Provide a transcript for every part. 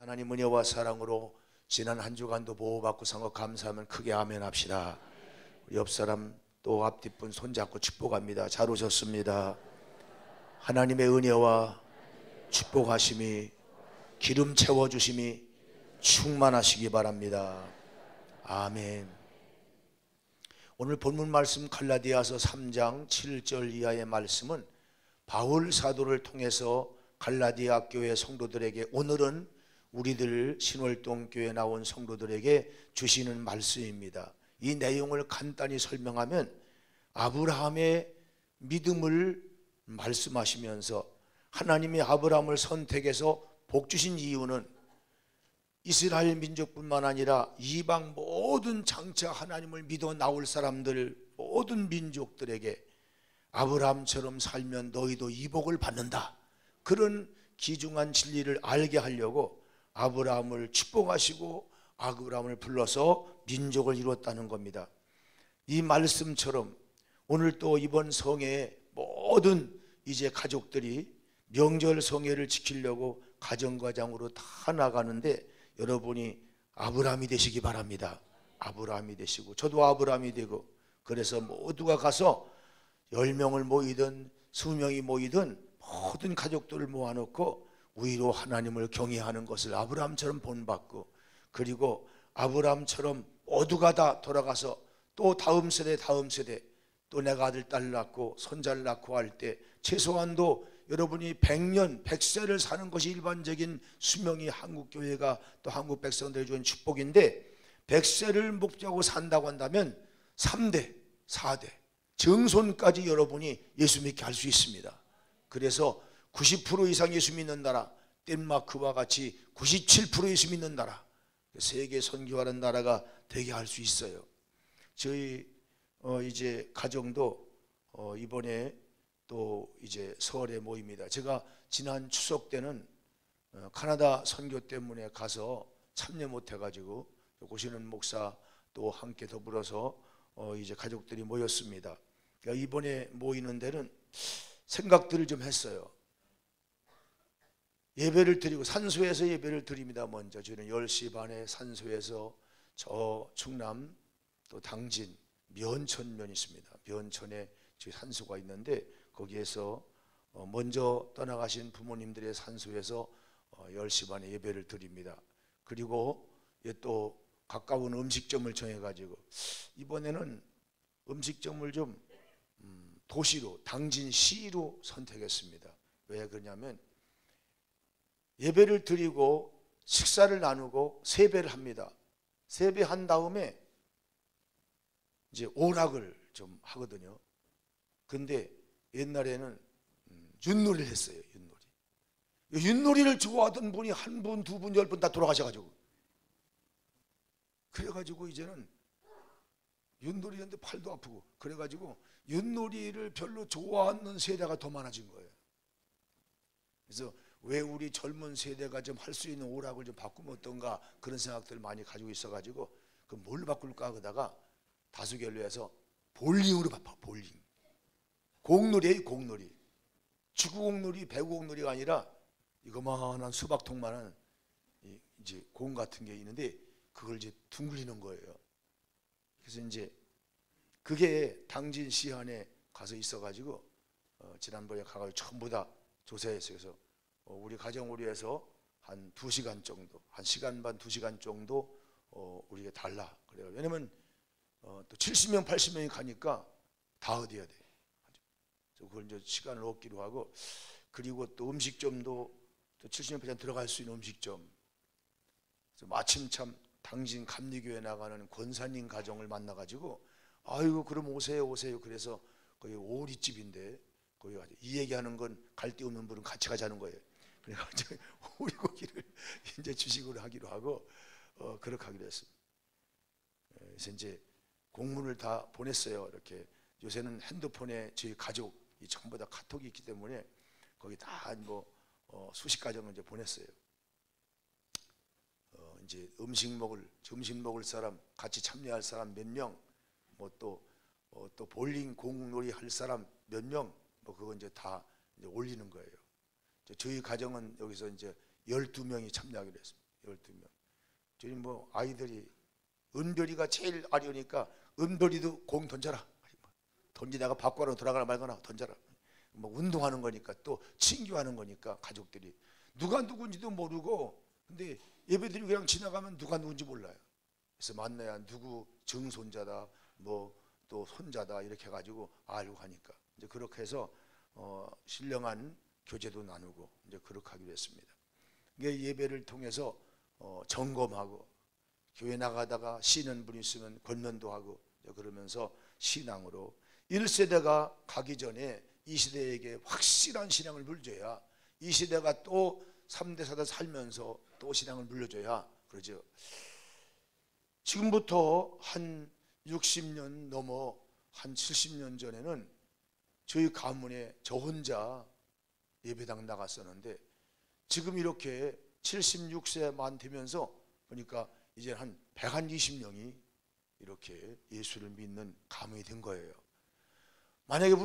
하나님 은혜와 사랑으로 지난 한 주간도 보호받고 산 것 감사하면 크게 아멘 합시다. 옆 사람 또 앞뒷분 손잡고 축복합니다. 잘 오셨습니다. 하나님의 은혜와 축복하심이 기름 채워주심이 충만하시기 바랍니다. 아멘. 오늘 본문 말씀 갈라디아서 3장 7절 이하의 말씀은 바울 사도를 통해서 갈라디아 교회 성도들에게, 오늘은 우리들 신월동 교회 나온 성도들에게 주시는 말씀입니다. 이 내용을 간단히 설명하면 아브라함의 믿음을 말씀하시면서 하나님이 아브라함을 선택해서 복 주신 이유는 이스라엘 민족뿐만 아니라 이방 모든 장차 하나님을 믿어 나올 사람들, 모든 민족들에게 아브라함처럼 살면 너희도 이 복을 받는다, 그런 귀중한 진리를 알게 하려고 아브라함을 축복하시고 아브라함을 불러서 민족을 이뤘다는 겁니다. 이 말씀처럼 오늘 또 이번 성회에 모든 이제 가족들이 명절 성회를 지키려고 가정과장으로 다 나가는데 여러분이 아브라함이 되시기 바랍니다. 아브라함이 되시고 저도 아브라함이 되고, 그래서 모두가 가서 10명을 모이든 20명이 모이든 모든 가족들을 모아놓고 위로 하나님을 경외하는 것을 아브라함처럼 본받고, 그리고 아브라함처럼 모두가 다 돌아가서 또 다음 세대 또 내가 아들 딸 낳고 손자를 낳고 할 때 최소한도 여러분이 100년 100세를 사는 것이 일반적인 수명이 한국교회가 또 한국 백성들이 주는 축복인데, 100세를 목표하고 산다고 한다면 3대 4대 정손까지 여러분이 예수 믿게 할 수 있습니다. 그래서 90% 이상 예수 믿는 나라, 덴마크와 같이 97% 예수 믿는 나라, 세계 선교하는 나라가 되게 할 수 있어요. 저희 이제 가정도 이번에 또 이제 설에 모입니다. 제가 지난 추석 때는 카나다 선교 때문에 가서 참여 못해가지고 오시는 목사 또 함께 더불어서 이제 가족들이 모였습니다. 그러니까 이번에 모이는 데는 생각들을 좀 했어요. 예배를 드리고 산소에서 예배를 드립니다. 먼저 저는 10시 반에 산소에서 저 충남 또 당진 면천면 있습니다. 면천에 저희 산소가 있는데 거기에서 먼저 떠나가신 부모님들의 산소에서 10시 반에 예배를 드립니다. 그리고 또 가까운 음식점을 정해가지고 이번에는 음식점을 좀 도시로, 당진시로 선택했습니다. 왜 그러냐면 예배를 드리고 식사를 나누고 세배를 합니다. 세배한 다음에 이제 오락을 좀 하거든요. 근데 옛날에는 윷놀이를 했어요. 윷놀이를 좋아하던 분이 한 분, 두 분, 10분 다 돌아가셔가지고, 그래가지고 이제는 윷놀이 하는데 팔도 아프고, 그래가지고 윷놀이를 별로 좋아하는 세대가 더 많아진 거예요. 그래서 왜 우리 젊은 세대가 좀 할 수 있는 오락을 좀 바꾸면 어떤가, 그런 생각들을 많이 가지고 있어가지고 그 뭘 바꿀까 하다가 다수결로 해서 볼링으로 바꿔. 볼링, 공놀이에요. 공놀이, 축구공놀이, 배구공놀이가 아니라 이거만한 수박통만한 이제 공 같은 게 있는데 그걸 이제 둥글리는 거예요. 그래서 이제 그게 당진시 안에 가서 있어가지고 지난번에 가가지고 전부 다 조사했어요. 그래서 우리 가정으로 해서 한 2시간 정도, 1시간 반 2시간 정도 우리가 달라 그래요. 왜냐면 또 70명 80명이 가니까 다 얻어야 돼. 그걸 이제 시간을 얻기로 하고, 그리고 또 음식점도 또 70명 들어갈 수 있는 음식점. 그래서 마침 참 당진 감리교회 나가는 권사님 가정을 만나가지고 아이고 그럼 오세요. 그래서 거기 오리집인데 거기 가서 이 얘기하는 건 갈데 없는 분은 같이 가자는 거예요. 그래가지고 오리고기를 이제 주식으로 하기로 하고 그렇게 하기로 했습니다. 그래서 이제 공문을 다 보냈어요. 이렇게 요새는 핸드폰에 저희 가족이 전부 다 카톡이 있기 때문에 거기 다 뭐 수십 가정을 이제 보냈어요. 이제 점심 먹을 사람, 같이 참여할 사람 몇 명, 뭐 또 볼링 공놀이 할 사람 몇 명, 뭐 그거 이제 다 이제 올리는 거예요. 저희 가정은 여기서 이제 12명이 참여하기로 했습니다. 12명. 저희 뭐 아이들이 은별이가 제일 아리우니까 은별이도 공 던져라. 던지다가 밖으로 돌아가나 말거나 던져라. 뭐 운동하는 거니까 또 친교하는 거니까 가족들이 누가 누군지도 모르고 근데 예배드리고 그냥 지나가면 누가 누군지 몰라요. 그래서 만나야 누구 증손자다 뭐 또 손자다 이렇게 해가지고 알고 하니까 이제 그렇게 해서 신령한 교제도 나누고 이제 그렇게 하기로 했습니다. 이게 예배를 통해서 점검하고 교회 나가다가 쉬는 분 있으면 권면도 하고 그러면서 신앙으로 1세대가 가기 전에 2세대에게 확실한 신앙을 물려줘야 이 시대가 또 3대 4대 살면서 또 신앙을 물려줘야 그러죠. 지금부터 한 60년 넘어 한 70년 전에는 저희 가문에 저 혼자 예배당 나갔었는데 지금 이렇게 76세만 되면서 보니까 이제 한 120명이 이렇게 예수를 믿는 가문이 된 거예요. 만약에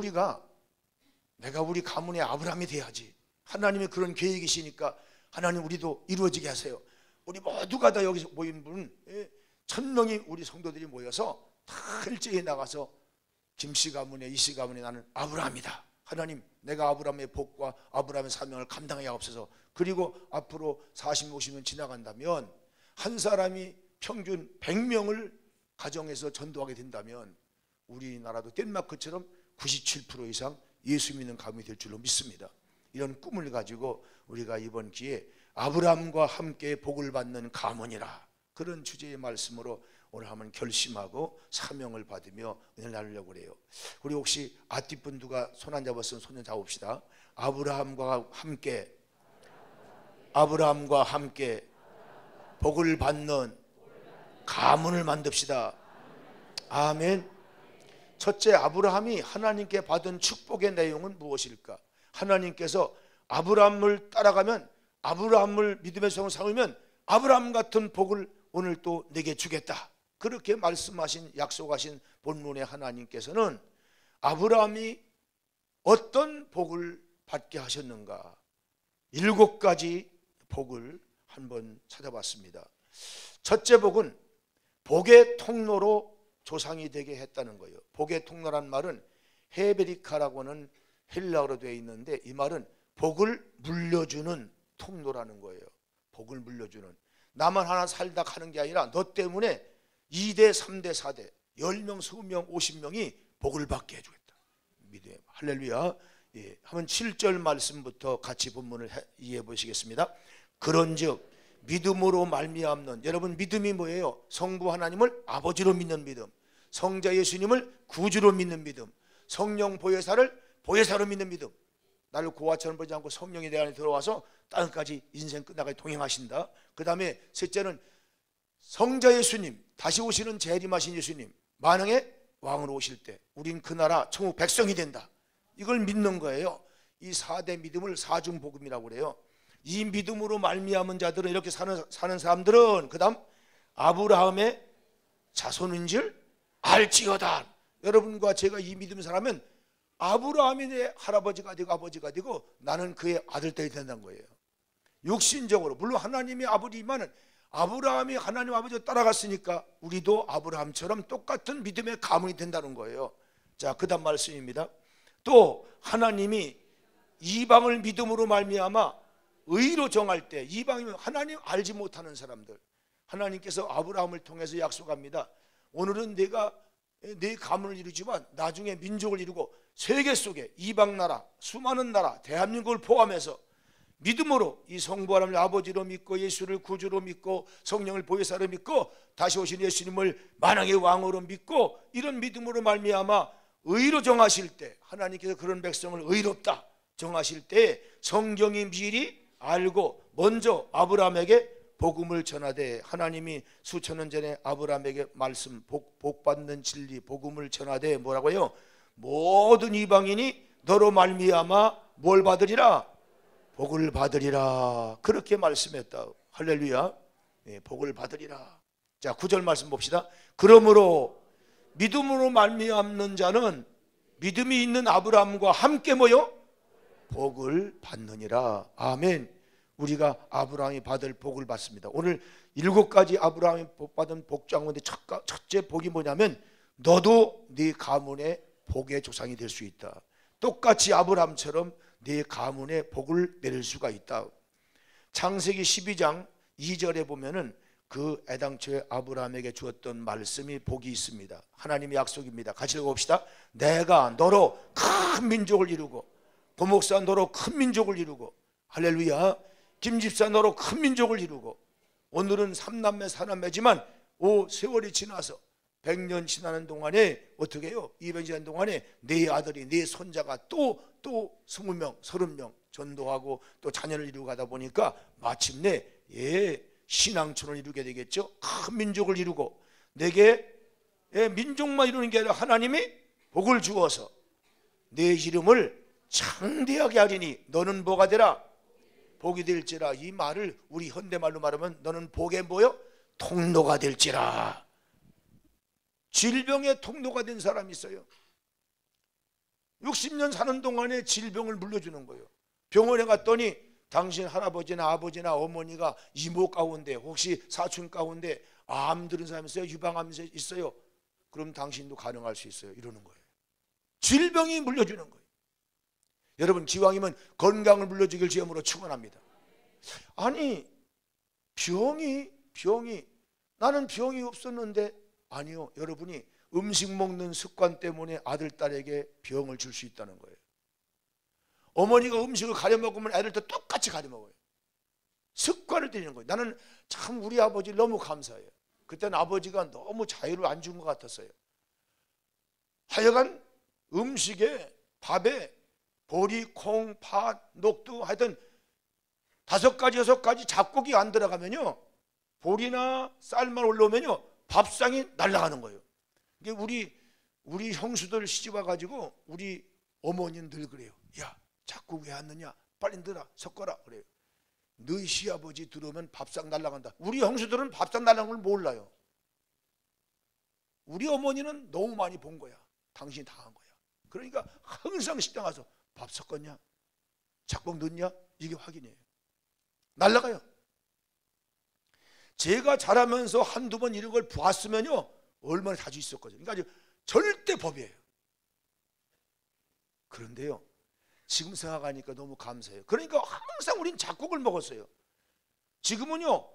내가 우리 가문의 아브라함이 돼야지. 하나님이 그런 계획이시니까 하나님 우리도 이루어지게 하세요. 우리 모두가 다 여기서 모인 분 1000명이 우리 성도들이 모여서 다 일제히 나가서 김씨 가문에 이씨 가문에 나는 아브라함이다. 하나님 내가 아브라함의 복과 아브라함의 사명을 감당하게 하옵소서. 그리고 앞으로 40, 50년 지나간다면 한 사람이 평균 100명을 가정에서 전도하게 된다면 우리나라도 덴마크처럼 97% 이상 예수 믿는 가문이 될 줄로 믿습니다. 이런 꿈을 가지고 우리가 이번 기회에 아브라함과 함께 복을 받는 가문이라 그런 주제의 말씀으로 오늘 한번 결심하고 사명을 받으며 은혜를 나누려고 그래요. 우리 혹시 앞뒷분 누가 손 안 잡았으면 손 좀 잡읍시다. 아브라함과 함께 복을 받는 가문을 만듭시다. 아멘. 첫째, 아브라함이 하나님께 받은 축복의 내용은 무엇일까? 하나님께서 아브라함을 따라가면 아브라함을 믿음의 성을 삼으면 아브라함 같은 복을 오늘 또 내게 주겠다. 그렇게 말씀하신 약속하신 본문의 하나님께서는 아브라함이 어떤 복을 받게 하셨는가? 7가지 복을 한번 찾아봤습니다. 첫째 복은 복의 통로로 조상이 되게 했다는 거예요. 복의 통로란 말은 헤베리카라고 하는 헬라어로 되어 있는데 이 말은 복을 물려주는 통로라는 거예요. 복을 물려주는. 나만 하나 살다 가는 게 아니라 너 때문에 2대, 3대, 4대 10명, 20명, 50명이 복을 받게 해주겠다. 믿어요. 할렐루야. 예, 한번 7절 말씀부터 같이 본문을 이해해 보시겠습니다. 그런즉 믿음으로 말미암는, 여러분 믿음이 뭐예요? 성부 하나님을 아버지로 믿는 믿음, 성자 예수님을 구주로 믿는 믿음, 성령 보혜사를 보혜사로 믿는 믿음. 나를 고아처럼 보지 않고 성령이 내 안에 들어와서 땅까지 인생 끝나가게 동행하신다. 그 다음에 셋째는 성자 예수님, 다시 오시는 재림하신 예수님, 만왕의 왕으로 오실 때 우린 그 나라 천국 백성이 된다. 이걸 믿는 거예요. 이 4대 믿음을 사중복음이라고 그래요. 이 믿음으로 말미암은 자들은, 이렇게 사는 사람들은 그 다음 아브라함의 자손인 줄 알지어다. 여러분과 제가 이 믿음 사람은 아브라함이 내 할아버지가 되고 아버지가 되고 나는 그의 아들딸이 된다는 거예요. 육신적으로 물론 하나님의 아버지만은 아브라함이 하나님 아버지를 따라갔으니까 우리도 아브라함처럼 똑같은 믿음의 가문이 된다는 거예요. 자, 그 다음 말씀입니다. 또 하나님이 이방을 믿음으로 말미암아 의로 정할 때, 이방이면 하나님 알지 못하는 사람들, 하나님께서 아브라함을 통해서 약속합니다. 오늘은 내가 내 가문을 이루지만 나중에 민족을 이루고 세계 속에 이방 나라, 수많은 나라, 대한민국을 포함해서 믿음으로 이 성부 하나님을 아버지로 믿고 예수를 구주로 믿고 성령을 보혜사로 믿고 다시 오신 예수님을 만왕의 왕으로 믿고 이런 믿음으로 말미암아 의로 정하실 때, 하나님께서 그런 백성을 의롭다 정하실 때 성경이 미리 알고 먼저 아브라함에게 복음을 전하되, 하나님이 수천 년 전에 아브라함에게 말씀, 복 받는 진리, 복음을 전하되 뭐라고요? 모든 이방인이 너로 말미암아 뭘 받으리라? 복을 받으리라. 그렇게 말씀했다. 할렐루야. 네, 복을 받으리라. 자, 9절 말씀 봅시다. 그러므로 믿음으로 말미암는 자는 믿음이 있는 아브라함과 함께 모여 복을 받느니라. 아멘. 우리가 아브라함이 받을 복을 받습니다. 오늘 7가지 아브라함이 받은 복 가운데 첫째 복이 뭐냐면 너도 네 가문의 복의 조상이 될 수 있다. 똑같이 아브라함처럼 네 가문에 복을 내릴 수가 있다. 창세기 12장 2절에 보면은 그 애당초에 아브라함에게 주었던 말씀이 복이 있습니다. 하나님의 약속입니다. 같이 읽어봅시다. 내가 너로 큰 민족을 이루고, 고목사 너로 큰 민족을 이루고, 할렐루야, 김집사 너로 큰 민족을 이루고. 오늘은 3남매 4남매지만 세월이 지나서 100년 지나는 동안에 어떻게 해요? 200년 지나는 동안에 네 아들이, 네 손자가 또 20명 30명 전도하고 또 자녀를 이루고 가다 보니까 마침내 신앙촌을 이루게 되겠죠. 큰 민족을 이루고, 내게 민족만 이루는 게 아니라 하나님이 복을 주어서 내 이름을 창대하게 하리니 너는 뭐가 되라? 복이 될지라. 이 말을 우리 현대말로 말하면 너는 복의 뭐요? 통로가 될지라. 질병의 통로가 된 사람이 있어요. 60년 사는 동안에 질병을 물려주는 거예요. 병원에 갔더니 당신 할아버지나 아버지나 어머니가 이모 가운데, 혹시 사촌 가운데 암 들은 사람이 있어요? 유방암 있어요? 그럼 당신도 가능할 수 있어요. 이러는 거예요. 질병이 물려주는 거예요. 여러분, 기왕이면 건강을 물려주길 주님으로 축원합니다. 아니, 병이 나는 병이 없었는데, 아니요, 여러분이 음식 먹는 습관 때문에 아들, 딸에게 병을 줄 수 있다는 거예요. 어머니가 음식을 가려 먹으면 애들도 똑같이 가려 먹어요. 습관을 들이는 거예요. 나는 참 우리 아버지 너무 감사해요. 그때는 아버지가 너무 자유를 안 준 것 같았어요. 하여간 음식에, 밥에 보리, 콩, 팥, 녹두, 하여튼 5가지 6가지 잡곡이 안 들어가면요, 보리나 쌀만 올라오면요 밥상이 날아가는 거예요. 이게 우리 형수들 시집 와가지고 우리 어머니는 늘 그래요. 야, 잡곡 왜 안 넣냐? 빨리 넣어라, 섞어라 그래요. 너희 시아버지 들어오면 밥상 날아간다. 우리 형수들은 밥상 날아가는 걸 몰라요. 우리 어머니는 너무 많이 본 거야. 당신이 당한 거야. 그러니까 항상 식당 가서 밥 섞었냐? 잡곡 넣었냐? 이게 확인이에요. 날아가요. 제가 자라면서 한두 번 이런 걸 보았으면요 얼마나 자주 있었거든요. 그러니까 절대 법이에요. 그런데요, 지금 생각하니까 너무 감사해요. 그러니까 항상 우린 잡곡을 먹었어요. 지금은요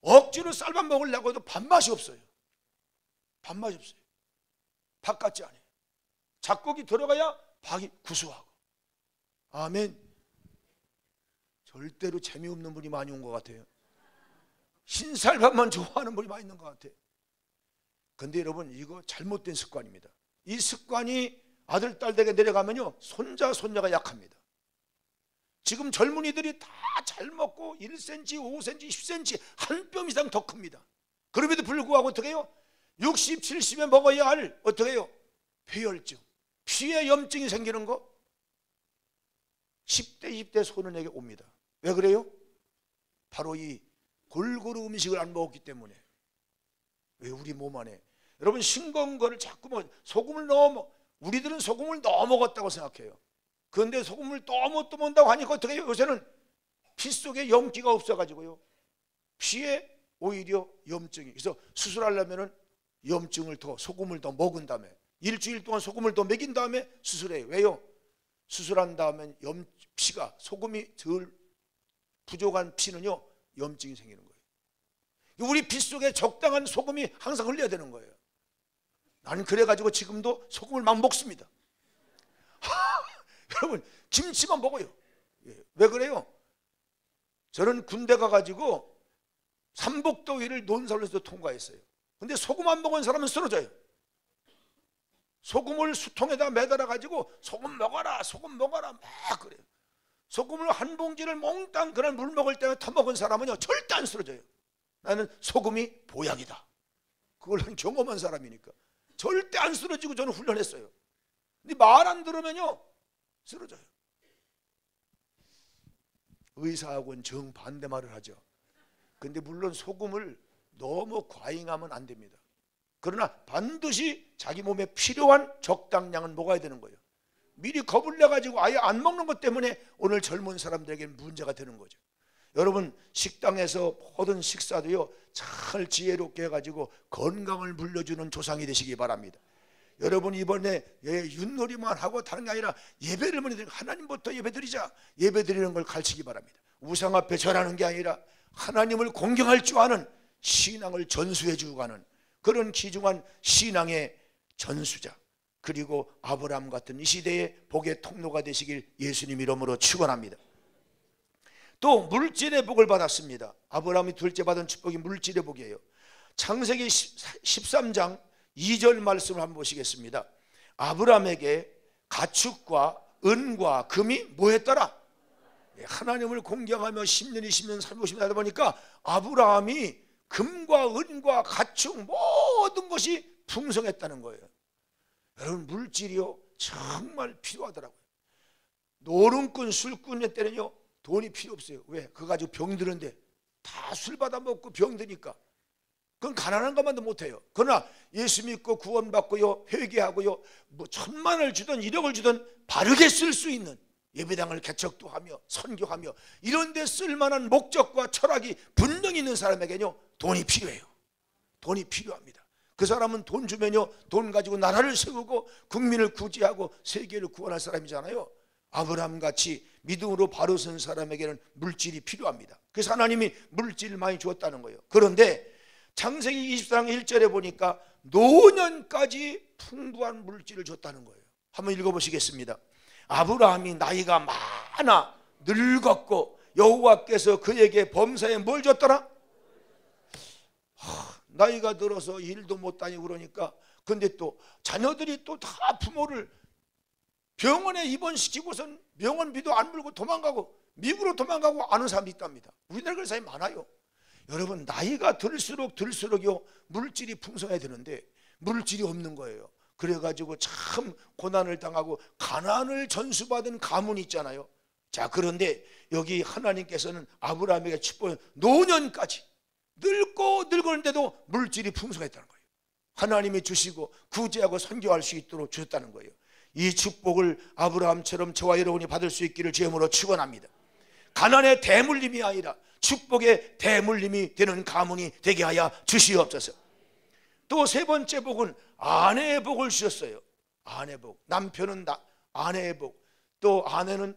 억지로 쌀밥 먹으려고 해도 밥맛이 없어요. 밥맛이 없어요. 밥 같지 않아요. 잡곡이 들어가야 밥이 구수하고. 아멘. 절대로 재미없는 분이 많이 온 것 같아요. 흰쌀밥만 좋아하는 분이 많이 있는 것 같아요. 근데 여러분, 이거 잘못된 습관입니다. 이 습관이 아들, 딸에게 내려가면요 손자가 약합니다. 지금 젊은이들이 다 잘 먹고 1cm, 5cm, 10cm 한 뼘 이상 더 큽니다. 그럼에도 불구하고 어떻게 해요? 60, 70에 먹어야 할 어떻게 해요? 폐혈증, 피에 염증이 생기는 거 10대, 20대 소년에게 옵니다. 왜 그래요? 바로 이 골고루 음식을 안 먹었기 때문에. 왜 우리 몸 안에 여러분 싱거운 거를 자꾸 소금을 우리들은 소금을 넣어 먹었다고 생각해요. 그런데 소금을 너무 또 먹는다고 하니까 어떻게 해요? 요새는 피 속에 염기가 없어가지고요 피에 오히려 염증이. 그래서 수술하려면은 염증을 더, 소금을 더 먹은 다음에 일주일 동안 소금을 더 먹인 다음에 수술해요. 왜요? 수술한 다음에 피가, 소금이 덜 부족한 피는요 염증이 생기는 거예요. 우리 피 속에 적당한 소금이 항상 흘려야 되는 거예요. 나는 그래가지고 지금도 소금을 막 먹습니다. 여러분, 김치만 먹어요. 왜 그래요? 저는 군대 가가지고 삼복더위를 논살로서 통과했어요. 근데 소금 안 먹은 사람은 쓰러져요. 소금을 수통에다 매달아 가지고 소금 먹어라, 소금 먹어라 막 그래요. 소금을 한 봉지를 몽땅 그런 물 먹을 때 터먹은 사람은요 절대 안 쓰러져요. 나는 소금이 보약이다. 그걸 경험한 사람이니까 절대 안 쓰러지고 저는 훈련했어요. 근데 말 안 들으면요 쓰러져요. 의사하고는 정반대 말을 하죠. 근데 물론 소금을 너무 과잉하면 안 됩니다. 그러나 반드시 자기 몸에 필요한 적당량은 먹어야 되는 거예요. 미리 겁을 내가지고 아예 안 먹는 것 때문에 오늘 젊은 사람들에게는 문제가 되는 거죠. 여러분 식당에서 모든 식사도요 잘 지혜롭게 해가지고 건강을 물려주는 조상이 되시기 바랍니다. 여러분 이번에 윷놀이만 하고 다른 게 아니라 예배를 먼저 드리고 하나님부터 예배드리자, 예배드리는 걸 가르치기 바랍니다. 우상 앞에 절하는 게 아니라 하나님을 공경할 줄 아는 신앙을 전수해 주고 가는 그런 귀중한 신앙의 전수자, 그리고 아브라함 같은 이 시대의 복의 통로가 되시길 예수님 이름으로 축원합니다. 또 물질의 복을 받았습니다. 아브라함이 둘째 받은 축복이 물질의 복이에요. 창세기 13장 2절 말씀을 한번 보시겠습니다. 아브라함에게 가축과 은과 금이 뭐했더라? 하나님을 공경하며 10년, 20년, 30년 하다 보니까 아브라함이 금과 은과 가축 모든 것이 풍성했다는 거예요. 여러분 물질이요 정말 필요하더라고요. 노름꾼, 술꾼의 때는요 돈이 필요 없어요. 왜? 그거 가지고 병드는데 다 술 받아 먹고 병드니까 그건 가난한 것만도 못해요. 그러나 예수 믿고 구원받고요 회개하고요 뭐 1,000만을 주든 1억을 주든 바르게 쓸 수 있는 예배당을 개척도 하며 선교하며 이런 데 쓸만한 목적과 철학이 분명히 있는 사람에게는요 돈이 필요해요. 돈이 필요합니다. 그 사람은 돈 주면요 돈 가지고 나라를 세우고 국민을 구제하고 세계를 구원할 사람이잖아요. 아브라함같이 믿음으로 바로 선 사람에게는 물질이 필요합니다. 그래서 하나님이 물질을 많이 주었다는 거예요. 그런데 창세기 24장 1절에 보니까 노년까지 풍부한 물질을 줬다는 거예요. 한번 읽어보시겠습니다. 아브라함이 나이가 많아 늙었고 여호와께서 그에게 범사에 뭘 줬더라? 나이가 들어서 일도 못 다니고 그러니까 근데 또 자녀들이 또 다 부모를 병원에 입원시키고선 병원비도 안 물고 도망가고 미국으로 도망가고 아는 사람이 있답니다. 우리나라 그런 사람이 많아요. 여러분 나이가 들수록요 물질이 풍성해야 되는데 물질이 없는 거예요. 그래가지고 참 고난을 당하고 가난을 전수받은 가문이 있잖아요. 자 그런데 여기 하나님께서는 아브라함에게 축복을 노년까지 늙었는데도 물질이 풍성했다는 거예요. 하나님이 주시고 구제하고 선교할 수 있도록 주셨다는 거예요. 이 축복을 아브라함처럼 저와 여러분이 받을 수 있기를 주님으로 축원합니다. 가난의 대물림이 아니라 축복의 대물림이 되는 가문이 되게 하여 주시옵소서. 또 세 번째 복은 아내의 복을 주셨어요. 아내 복. 남편은 아내의 복, 또 아내는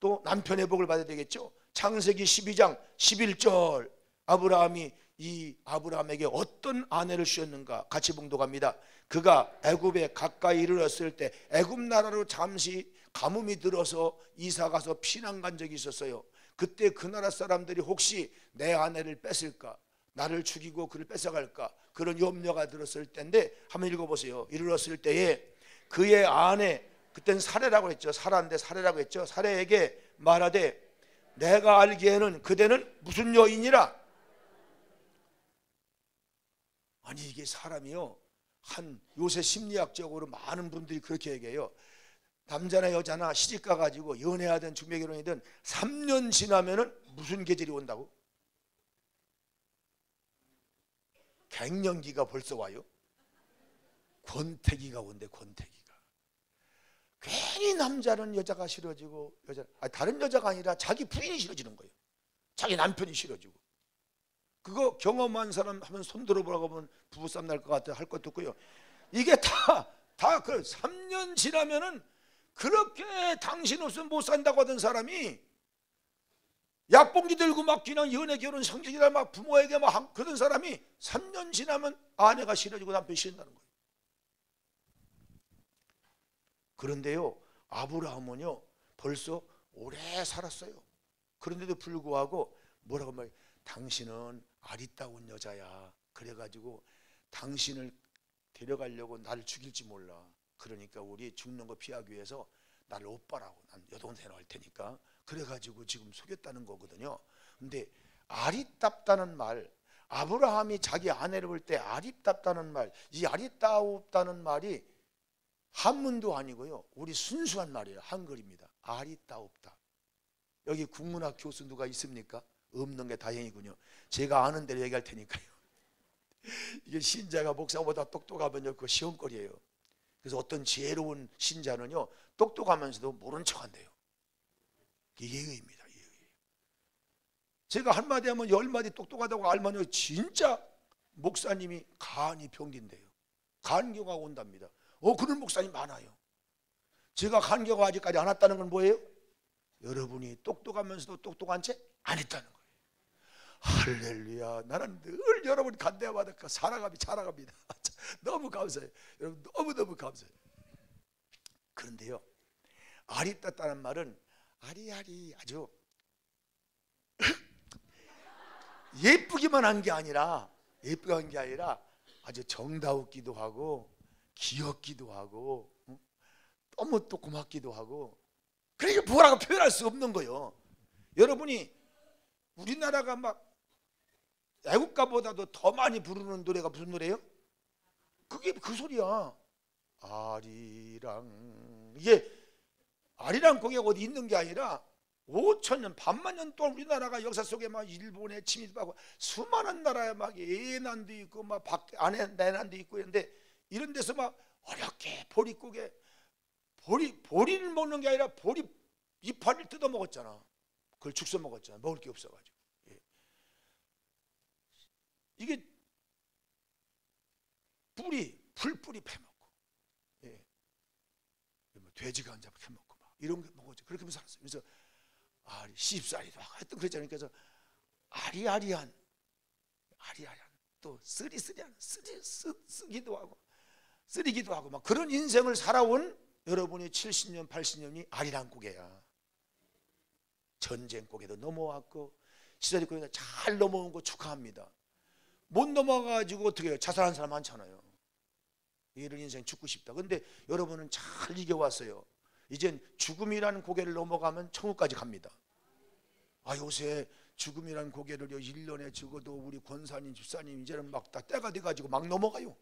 또 남편의 복을 받아야 되겠죠. 창세기 12장 11절 아브라함이 이 아브라함에게 어떤 아내를 주셨는가 같이 봉독합니다. 그가 애굽에 가까이 이르렀을 때 애굽 나라로 잠시 가뭄이 들어서 이사 가서 피난 간 적이 있었어요. 그때 그 나라 사람들이 혹시 내 아내를 뺏을까, 나를 죽이고 그를 뺏어갈까 그런 염려가 들었을 때인데 한번 읽어보세요. 이르렀을 때에 그의 아내, 그땐 사례라고 했죠. 사라인데 사례라고 했죠. 사례에게 말하되 내가 알기에는 그대는 무슨 여인이라. 아니 이게 사람이요 한 요새 심리학적으로 많은 분들이 그렇게 얘기해요. 남자나 여자나 시집가 가지고 연애하든 중매결혼이든 3년 지나면은 무슨 계절이 온다고? 갱년기가 벌써 와요. 권태기가 온대. 권태기가. 괜히 남자는 여자가 싫어지고 다른 여자가 아니라 자기 부인이 싫어지는 거예요. 자기 남편이 싫어지고. 그거 경험한 사람 한번 손 들어보라고 하면 부부싸움 날 것 같아 할 것도 없고요. 이게 다 그 3년 지나면은 그렇게 당신 없으면 못 산다고 하던 사람이 약봉지 들고 막 그냥 연애 결혼 성적이라 막 부모에게 막 그런 사람이 3년 지나면 아내가 싫어지고 남편이 싫어진다는 거예요. 그런데요 아브라함은요 벌써 오래 살았어요. 그런데도 불구하고 뭐라고 말해요? 당신은 아리따운 여자야. 그래가지고 당신을 데려가려고 나를 죽일지 몰라. 그러니까 우리 죽는 거 피하기 위해서 나를 오빠라고, 난 여동생으로 할 테니까. 그래가지고 지금 속였다는 거거든요. 근데 아리따다는 말, 아브라함이 자기 아내를 볼 때 아리따다는 말, 이 아리따옵다는 말이 한문도 아니고요 우리 순수한 말이에요. 한글입니다. 아리따옵다. 여기 국문학 교수 누가 있습니까? 없는 게 다행이군요. 제가 아는 대로 얘기할 테니까요. 이게 신자가 목사보다 똑똑하면요 그거 시험거리예요. 그래서 어떤 지혜로운 신자는요 똑똑하면서도 모른 척한대요. 이게 예의입니다. 예의. 제가 한마디 하면 10마디 똑똑하다고 알면요, 진짜 목사님이 간이 병든대요. 간교가 온답니다. 그런 목사님 많아요. 제가 간교가 아직까지 안 왔다는 건 뭐예요? 여러분이 똑똑하면서도 똑똑한 채 안 했다는 거예요. 할렐루야. 나는 늘 여러분 간대마다 자라갑니다. 너무 감사해요. 여러분 너무너무 감사해요. 그런데요, 아리따다는 말은 아리아리 아주 예쁘기만 한 게 아니라 아주 정다웠기도 하고 귀엽기도 하고 너무 또 고맙기도 하고, 그러니까 뭐라고 표현할 수 없는 거예요. 여러분이 우리나라가 막 애국가보다도 더 많이 부르는 노래가 무슨 노래예요? 그게 그 소리야. 아리랑. 이게 아리랑 곡이 어디 있는 게 아니라 5천년 반만 년 동안 우리나라가 역사 속에 막 일본에 침입하고 수많은 나라에 막 예난도 있고 막 안에 내난도 있고 그런데 이런 데서 막 어렵게 보릿고개 보리를 먹는 게 아니라 보리 이파리를 뜯어 먹었잖아. 그걸 죽서 먹었잖아. 먹을 게 없어가지고. 예. 이게 풀뿌리 패먹고, 예. 돼지가 앉아 패먹고 막 이런 게 먹었죠. 그렇게 하면서 살았어요. 그래서 시집살이도 하고 하여튼 그랬잖아요. 그래서 아리아리한 또 쓰리쓰리한 쓰기도 하고 쓰리기도 하고 막 그런 인생을 살아온 여러분이 70년 80년이 아리랑 고개야. 전쟁 고개도 넘어왔고 시절이 고개도 잘 넘어온 거 축하합니다. 못 넘어가지고 어떻게 해요? 자살한 사람 많잖아요. 이런 인생 죽고 싶다. 근데 여러분은 잘 이겨왔어요. 이젠 죽음이라는 고개를 넘어가면 천국까지 갑니다. 요새 죽음이라는 고개를 1년에 적어도 우리 권사님 집사님 이제는 막 다 때가 돼가지고 막 넘어가요.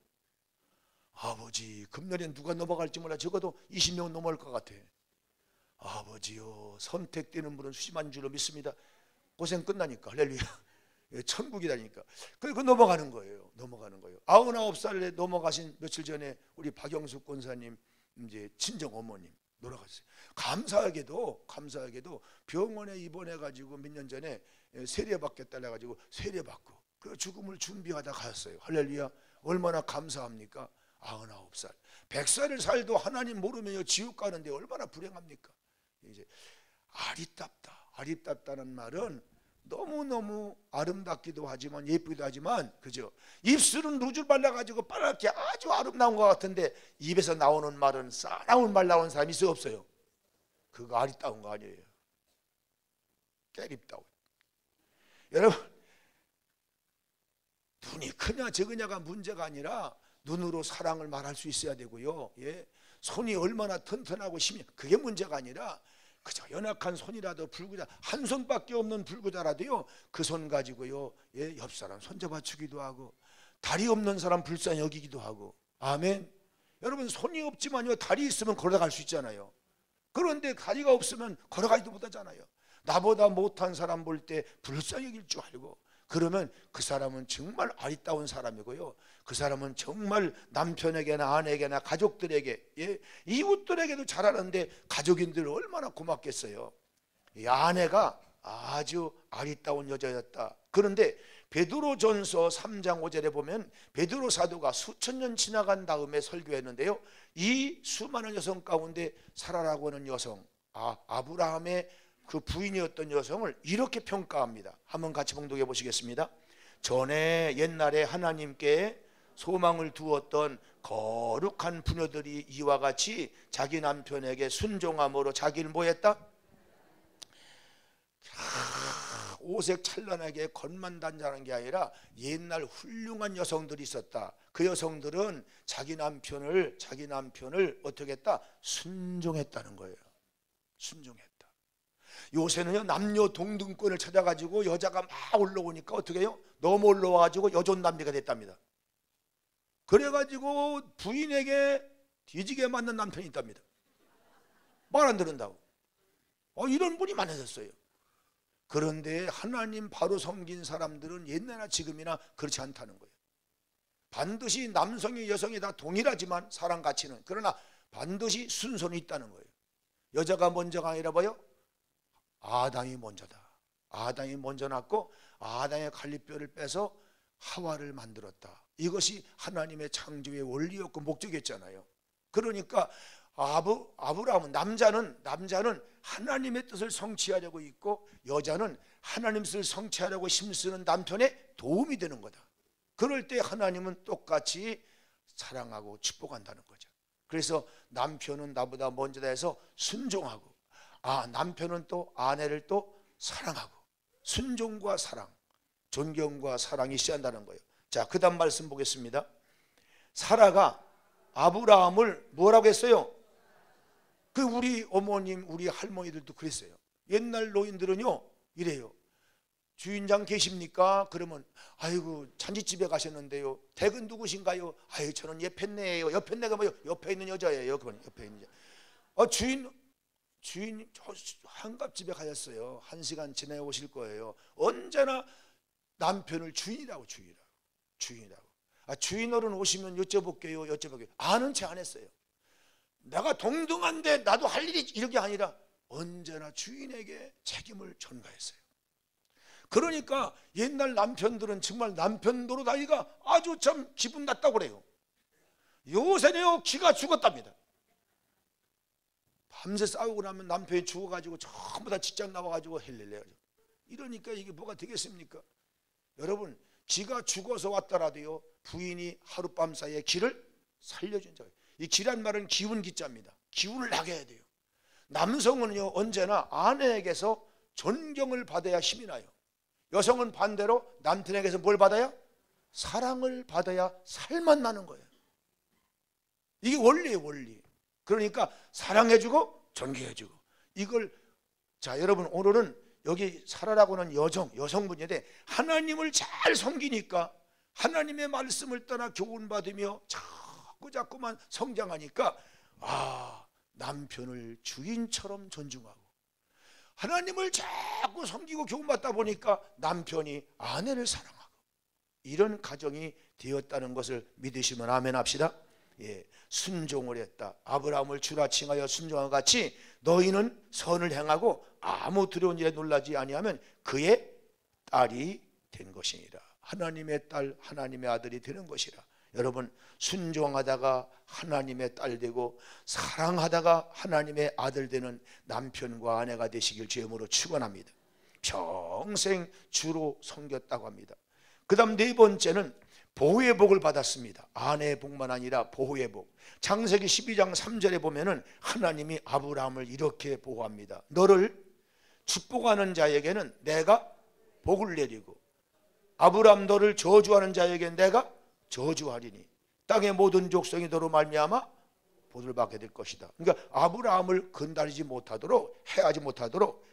아버지, 금년엔 누가 넘어갈지 몰라. 적어도 20명 넘어갈 것 같아. 아버지요, 선택되는 분은 수심한 줄로 믿습니다. 고생 끝나니까. 할렐루야. 천국이라니까. 그리고 넘어가는 거예요. 99살에 넘어가신 며칠 전에 우리 박영숙 권사님 이제 친정 어머님 돌아가셨어요. 감사하게도 병원에 입원해 가지고 몇 년 전에 세례 받겠다 해 가지고 세례 받고 그 죽음을 준비하다 가셨어요. 할렐루야. 얼마나 감사합니까? 99살. 100살을 살도 하나님 모르면 지옥 가는데 얼마나 불행합니까? 이제 아리답다는 말은 너무너무 아름답기도 하지만 예쁘기도 하지만, 그죠? 입술은 루즈를 발라가지고 빨갛게 아주 아름다운 것 같은데 입에서 나오는 말은 싸나운 말 나오는 사람이 있어요, 없어요? 그거 아리따운 거 아니에요. 깨립다운. 여러분, 눈이 크냐 적으냐가 문제가 아니라 눈으로 사랑을 말할 수 있어야 되고요. 예? 손이 얼마나 튼튼하고 힘이, 그게 문제가 아니라 그저 연약한 손이라도 불구자, 한 손밖에 없는 불구자라도요, 그 손 가지고요, 예, 옆 사람 손잡아 주기도 하고, 다리 없는 사람 불쌍히 여기기도 하고. 아멘. 여러분, 손이 없지만요, 다리 있으면 걸어갈 수 있잖아요. 그런데 다리가 없으면 걸어가지도 못하잖아요. 나보다 못한 사람 볼 때 불쌍히 여길 줄 알고, 그러면 그 사람은 정말 아리따운 사람이고요, 그 사람은 정말 남편에게나 아내에게나 가족들에게, 예, 이웃들에게도 잘하는데 가족인들 얼마나 고맙겠어요. 이 아내가 아주 아리따운 여자였다. 그런데 베드로전서 3장 5절에 보면 베드로 사도가 수천 년 지나간 다음에 설교했는데요, 이 수많은 여성 가운데 사라라고 하는 여성, 아브라함의 그 부인이었던 여성을 이렇게 평가합니다. 한번 같이 봉독해 보시겠습니다. 전에 옛날에 하나님께 소망을 두었던 거룩한 부녀들이 이와 같이 자기 남편에게 순종함으로 자기를 뭐했다? 오색 찬란하게 겉만 단장한 게 아니라 옛날 훌륭한 여성들이 있었다. 그 여성들은 자기 남편을 어떻게 했다? 순종했다는 거예요. 순종했다. 요새는요, 남녀 동등권을 찾아가지고 여자가 막 올라오니까 어떻게 해요? 너무 올라와가지고 여존남비가 됐답니다. 그래가지고 부인에게 뒤지게 맞는 남편이 있답니다. 말 안 들은다고. 이런 분이 많아졌어요. 그런데 하나님 바로 섬긴 사람들은 옛날이나 지금이나 그렇지 않다는 거예요. 반드시 남성이 여성이 다 동일하지만 사랑 가치는, 그러나 반드시 순서는 있다는 거예요. 여자가 먼저가 아니라 뭐요? 아담이 먼저다. 아담이 먼저 낳고 아담의 갈빗뼈를 빼서 하와를 만들었다. 이것이 하나님의 창조의 원리였고 목적이었잖아요. 그러니까 아브라함은 남자는 하나님의 뜻을 성취하려고 있고 여자는 하나님의 뜻을 성취하려고 힘쓰는 남편의 도움이 되는 거다. 그럴 때 하나님은 똑같이 사랑하고 축복한다는 거죠. 그래서 남편은 나보다 먼저다 해서 순종하고, 남편은 또 아내를 또 사랑하고, 순종과 사랑, 존경과 사랑이 있어야 한다는 거예요. 자, 그 다음 말씀 보겠습니다. 사라가 아브라함을 뭐라고 했어요? 그 우리 어머님, 우리 할머니들도 그랬어요. 옛날 노인들은요 이래요. 주인장 계십니까? 그러면 아이고 잔치집에 가셨는데요. 댁은 누구신가요? 아유 저는 옆편네예요. 옆편네가 뭐요? 옆에 있는 여자예요. 그건 옆에 있는 여자. 주인 한갑집에 가셨어요. 1시간 지내 오실 거예요. 언제나 남편을 주인이라고. 주인 어른 오시면 여쭤볼게요. 아는 체 안 했어요. 내가 동등한데 나도 할 일이 이렇게 아니라 언제나 주인에게 책임을 전가했어요. 그러니까 옛날 남편들은 정말 남편 노릇하기가 아주 참 기분 났다고 그래요. 요새는요 기가 죽었답니다. 밤새 싸우고 나면 남편이 죽어가지고 전부 다 직장 나와가지고 헬렐레요. 이러니까 이게 뭐가 되겠습니까? 여러분, 지가 죽어서 왔더라도요 부인이 하룻밤 사이에 기를 살려준 자예요. 이 기란 말은 기운 기자입니다. 기운을 나게 해야 돼요. 남성은요 언제나 아내에게서 존경을 받아야 힘이 나요. 여성은 반대로 남편에게서 뭘 받아야? 사랑을 받아야 살만 나는 거예요. 이게 원리예요, 원리. 그러니까 사랑해주고 존경해주고 이걸. 자, 여러분, 오늘은 여기 사라라고 하는 여성분인데 하나님을 잘 섬기니까 하나님의 말씀을 따라 교훈받으며 자꾸만 성장하니까 남편을 주인처럼 존중하고 하나님을 자꾸 섬기고 교훈받다 보니까 남편이 아내를 사랑하고 이런 가정이 되었다는 것을 믿으시면 아멘 합시다. 예, 순종을 했다. 아브라함을 주라 칭하여 순종한 같이 너희는 선을 행하고 아무 두려운 일에 놀라지 아니하면 그의 딸이 된 것이니라. 하나님의 딸, 하나님의 아들이 되는 것이라. 여러분, 순종하다가 하나님의 딸 되고 사랑하다가 하나님의 아들 되는 남편과 아내가 되시길 주님으로 축원합니다. 평생 주로 섬겼다고 합니다. 그 다음 네 번째는 보호의 복을 받았습니다. 아내의 복만 아니라 보호의 복. 창세기 12장 3절에 보면은 하나님이 아브라함을 이렇게 보호합니다. 너를 축복하는 자에게는 내가 복을 내리고 아브라함 너를 저주하는 자에게는 내가 저주하리니 땅의 모든 족속이 너로 말미암아 복을 받게 될 것이다. 그러니까 아브라함을 건드리지 못하도록, 해하지 못하도록,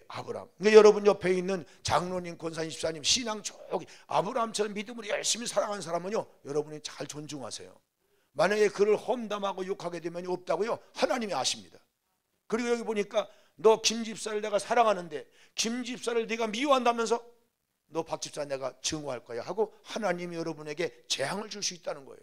아브라함. 그러니까 여러분 옆에 있는 장로님, 권사님, 집사님 신앙 저기 아브라함처럼 믿음으로 열심히 살아가는 사람은요 여러분이 잘 존중하세요. 만약에 그를 험담하고 욕하게 되면 없다고요 하나님이 아십니다. 그리고 여기 보니까 너 김 집사를 내가 사랑하는데 김 집사를 네가 미워한다면서 너 박 집사 내가 증오할 거야 하고 하나님이 여러분에게 재앙을 줄 수 있다는 거예요.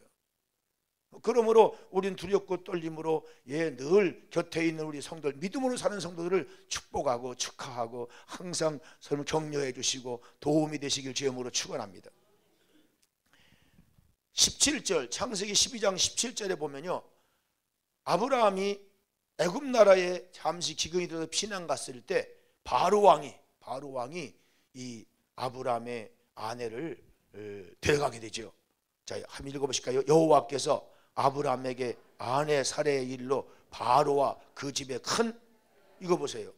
그러므로 우리는 두렵고 떨림으로 늘 곁에 있는 우리 성도들, 믿음으로 사는 성도들을 축복하고 축하하고 항상 서로 격려해 주시고 도움이 되시길 주님으로 축원합니다. 17절 창세기 12장 17절에 보면요 아브라함이 애굽 나라에 잠시 기근이 들어서 피난 갔을 때 바로 왕이 이 아브라함의 아내를 데려가게 되죠. 자, 한번 읽어보실까요? 여호와께서 아브라함에게 아내 살해의 일로 바로와 그 집에 큰, 이거 보세요.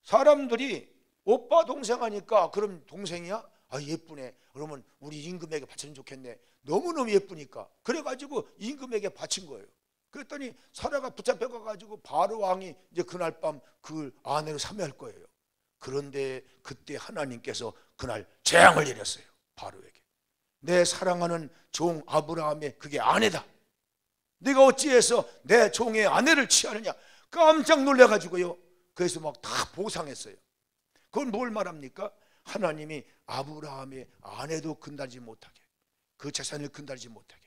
사람들이 오빠 동생 하니까 그럼 동생이야? 예쁘네. 그러면 우리 임금에게 바치면 좋겠네. 너무너무 예쁘니까. 그래가지고 임금에게 바친 거예요. 그랬더니 사라가 붙잡혀가지고 바로 왕이 이제 그날 밤 그 아내를 살해할 거예요. 그런데 그때 하나님께서 그날 재앙을 내렸어요. 바로에게. 내 사랑하는 종 아브라함의 그게 아내다. 네가 어찌해서 내 종의 아내를 취하느냐. 깜짝 놀래가지고요. 그래서 막 다 보상했어요. 그건 뭘 말합니까? 하나님이 아브라함의 아내도 건드리지 못하게, 그 재산을 건드리지 못하게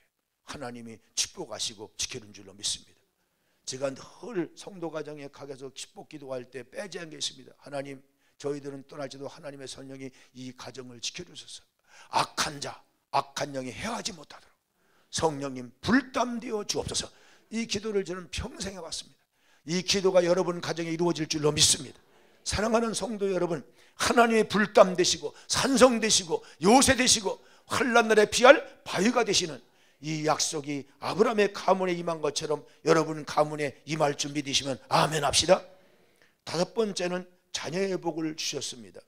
하나님이 축복하시고 지켜준 줄로 믿습니다. 제가 늘 성도 가정에 가서 축복 기도할 때 빼지 않은 게 있습니다. 하나님, 저희들은 떠날지도 하나님의 성령이 이 가정을 지켜주셔서 악한 자, 악한 영이 해하지 못하도록 성령님 불담되어 주옵소서. 이 기도를 저는 평생 해왔습니다. 이 기도가 여러분 가정에 이루어질 줄로 믿습니다. 사랑하는 성도 여러분, 하나님의 불담 되시고 산성 되시고 요새 되시고 환난 날에 피할 바위가 되시는 이 약속이 아브라함의 가문에 임한 것처럼 여러분 가문에 임할 줄 믿으시면 아멘 합시다. 다섯 번째는 자녀의 복을 주셨습니다.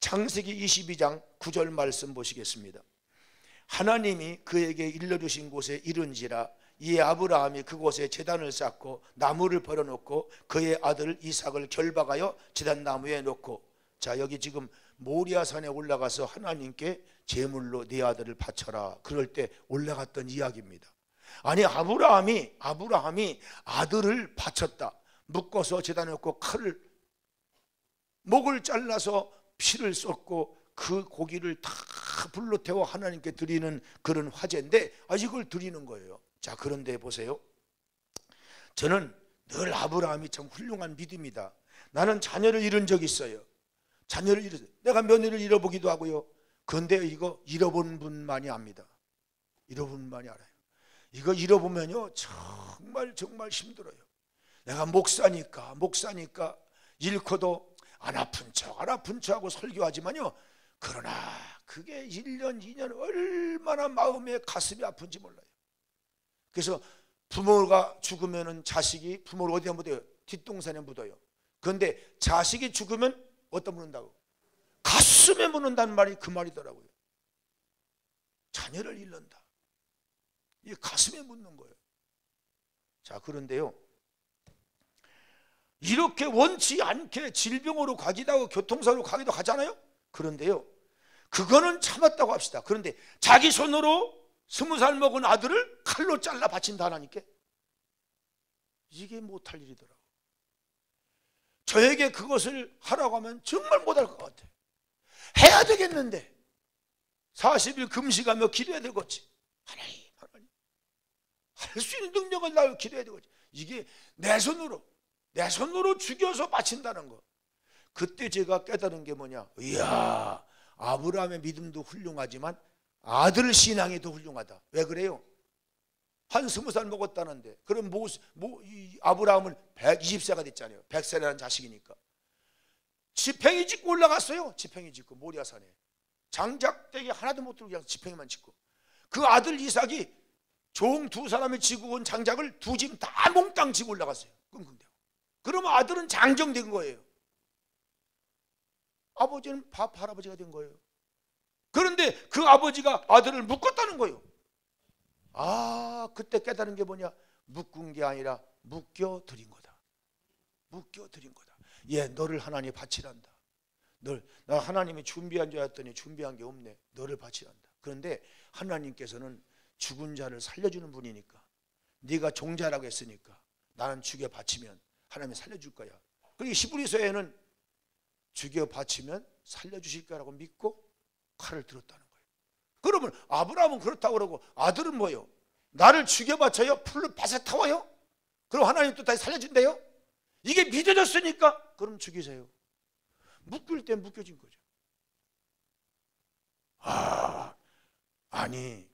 창세기 22장 9절 말씀 보시겠습니다. 하나님이 그에게 일러주신 곳에 이른지라 이에 아브라함이 그곳에 제단을 쌓고 나무를 벌어놓고 그의 아들 이삭을 결박하여 제단 나무에 놓고, 자 여기 지금 모리아산에 올라가서 하나님께 제물로 네 아들을 바쳐라, 그럴 때 올라갔던 이야기입니다. 아니 아브라함이 아들을 바쳤다. 묶어서 제단에 놓고 칼을 목을 잘라서 피를 쏟고 그 고기를 다 불로 태워 하나님께 드리는 그런 화제인데 이걸 드리는 거예요. 자 그런데 보세요. 저는 늘 아브라함이 참 훌륭한 믿음이다. 나는 자녀를 잃은 적이 있어요. 자녀를 잃었어요. 내가 며느리를 잃어보기도 하고요. 그런데 이거 잃어본 분만이 압니다. 잃어본 분만이 알아요. 이거 잃어보면요 정말 힘들어요. 내가 목사니까 잃고도 안 아픈 척하고 설교하지만요, 그러나 그게 1년 2년 얼마나 마음에 가슴이 아픈지 몰라요. 그래서 부모가 죽으면 자식이 부모를 어디에 묻어요? 뒷동산에 묻어요. 그런데 자식이 죽으면 어디다 묻는다고? 가슴에 묻는다는 말이 그 말이더라고요. 자녀를 잃는다, 이 가슴에 묻는 거예요. 자 그런데요, 이렇게 원치 않게 질병으로 가기도 하고 교통사고로 가기도 하잖아요. 그런데요, 그거는 참았다고 합시다. 그런데 자기 손으로 20살 먹은 아들을 칼로 잘라 바친다 하나님께, 이게 못할 일이더라고. 저에게 그것을 하라고 하면 정말 못할 것 같아. 해야 되겠는데 40일 금식하며 기도해야 되겠지. 하나님 할 수 있는 능력을 나를 기도해야 되겠지. 이게 내 손으로 죽여서 바친다는 거. 그때 제가 깨달은 게 뭐냐, 이야 아브라함의 믿음도 훌륭하지만 아들 신앙이 더 훌륭하다. 왜 그래요? 한 20살 먹었다는데, 그럼 아브라함은 120세가 됐잖아요. 100세라는 자식이니까 지팽이 짓고 올라갔어요. 지팽이 짓고 모리아산에 장작대기 하나도 못 들고 그냥 지팽이만 짓고, 그 아들 이삭이 종 2사람이 지고 온 장작을 2짐 다 몽땅 지고 올라갔어요. 끙끙대고. 그러면 아들은 장정된 거예요. 아버지는 할아버지가 된 거예요. 그런데 그 아버지가 아들을 묶었다는 거예요. 그때 깨달은 게 뭐냐, 묶은 게 아니라 묶여드린 거다. 묶여드린 거다. 너를 하나님이 바치란다. 나 하나님이 준비한 줄 알았더니 준비한 게 없네. 너를 바치란다. 그런데 하나님께서는 죽은 자를 살려주는 분이니까, 네가 종자라고 했으니까 나는 죽여 바치면 하나님이 살려줄 거야. 그리고 히브리서에는 죽여 바치면 살려주실 거라고 믿고 칼을 들었다는 거예요. 그러면 아브라함은 그렇다고 그러고 아들은 뭐예요? 나를 죽여 바쳐요? 풀로 밭에 타워요? 그럼 하나님 또 다시 살려준대요? 이게 믿어졌으니까 그럼 죽이세요. 묶일 때 묶여진 거죠. 아니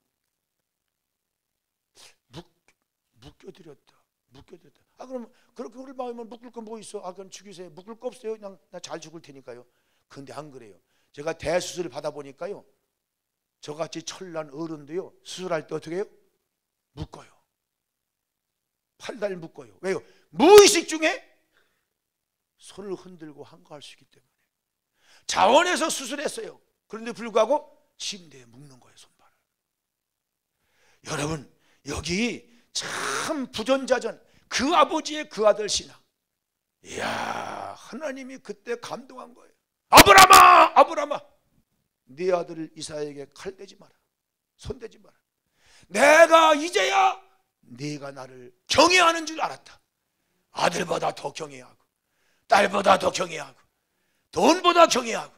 묶여드렸다. 그럼 그렇게 우리 마음에 묶을 거 뭐 있어? 그럼 죽이세요. 묶을 거 없어요. 그냥 나 잘 죽을 테니까요. 근데 안 그래요. 제가 대수술을 받아보니까요, 저같이 철난 어른도요 수술할 때 어떻게 해요? 묶어요. 팔다리를 묶어요. 왜요? 무의식 중에 손을 흔들고 한가할 수 있기 때문에. 자원에서 수술했어요. 그런데 불구하고 침대에 묶는 거예요, 손발을. 여러분 여기 참 부전자전, 그 아버지의 그 아들 신앙. 이야, 하나님이 그때 감동한 거예요. 아브라함아, 네 아들 이삭에게 칼 대지 마라, 손 대지 마라. 내가 이제야 네가 나를 경외하는 줄 알았다. 아들보다 더 경외하고, 딸보다 더 경외하고, 돈보다 경외하고,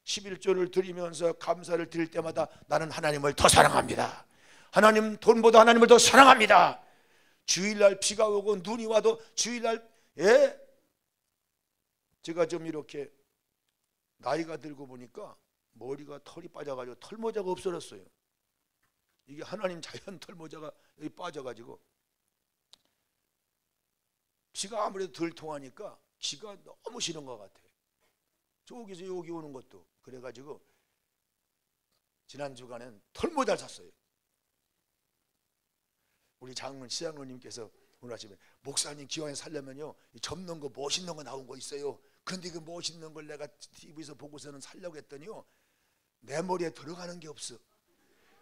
11조를 드리면서 감사를 드릴 때마다 나는 하나님을 더 사랑합니다. 하나님, 돈보다 하나님을 더 사랑합니다. 주일날 비가 오고 눈이 와도 주일날 제가 좀 이렇게 나이가 들고 보니까 머리가 털이 빠져가지고 털모자가 없어졌어요. 이게 하나님 자연 털모자가 여기 빠져가지고 기가 아무래도 덜 통하니까 기가 너무 싫은 것 같아. 저기서 여기 오는 것도. 그래가지고 지난 주간엔 털모자를 샀어요. 우리 장로님, 시장로님께서 오늘 아침에 목사님 기왕에 살려면요 접는 거 멋있는 거 나온 거 있어요. 근데 그 멋있는 걸 내가 TV에서 보고서는 살려고 했더니요 내 머리에 들어가는 게 없어.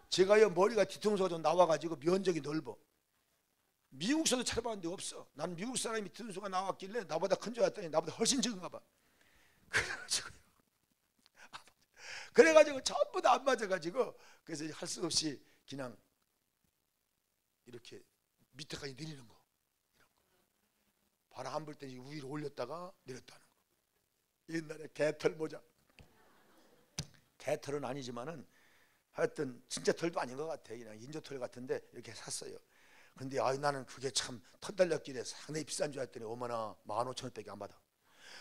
제가요 머리가 뒤통수가 좀 나와가지고 면적이 넓어. 미국서도 찾아봤는데 없어. 난 미국 사람이 뒤통수가 나왔길래 나보다 큰 줄 알았더니 나보다 훨씬 적은가 봐. 그래가지고 전부 다 안 맞아가지고 그래서 할 수 없이 그냥 이렇게 밑에까지 내리는 거. 바람 안 불 때 위로 올렸다가 내렸다는 거. 옛날에 개털 모자. 개털은 아니지만은 하여튼 진짜 털도 아닌 것 같아. 그냥 인조털 같은데 이렇게 샀어요. 근데 나는 그게 참 털 달렸길래 상당히 비싼 줄 알았더니 어머나 15,000원밖에 안 받아.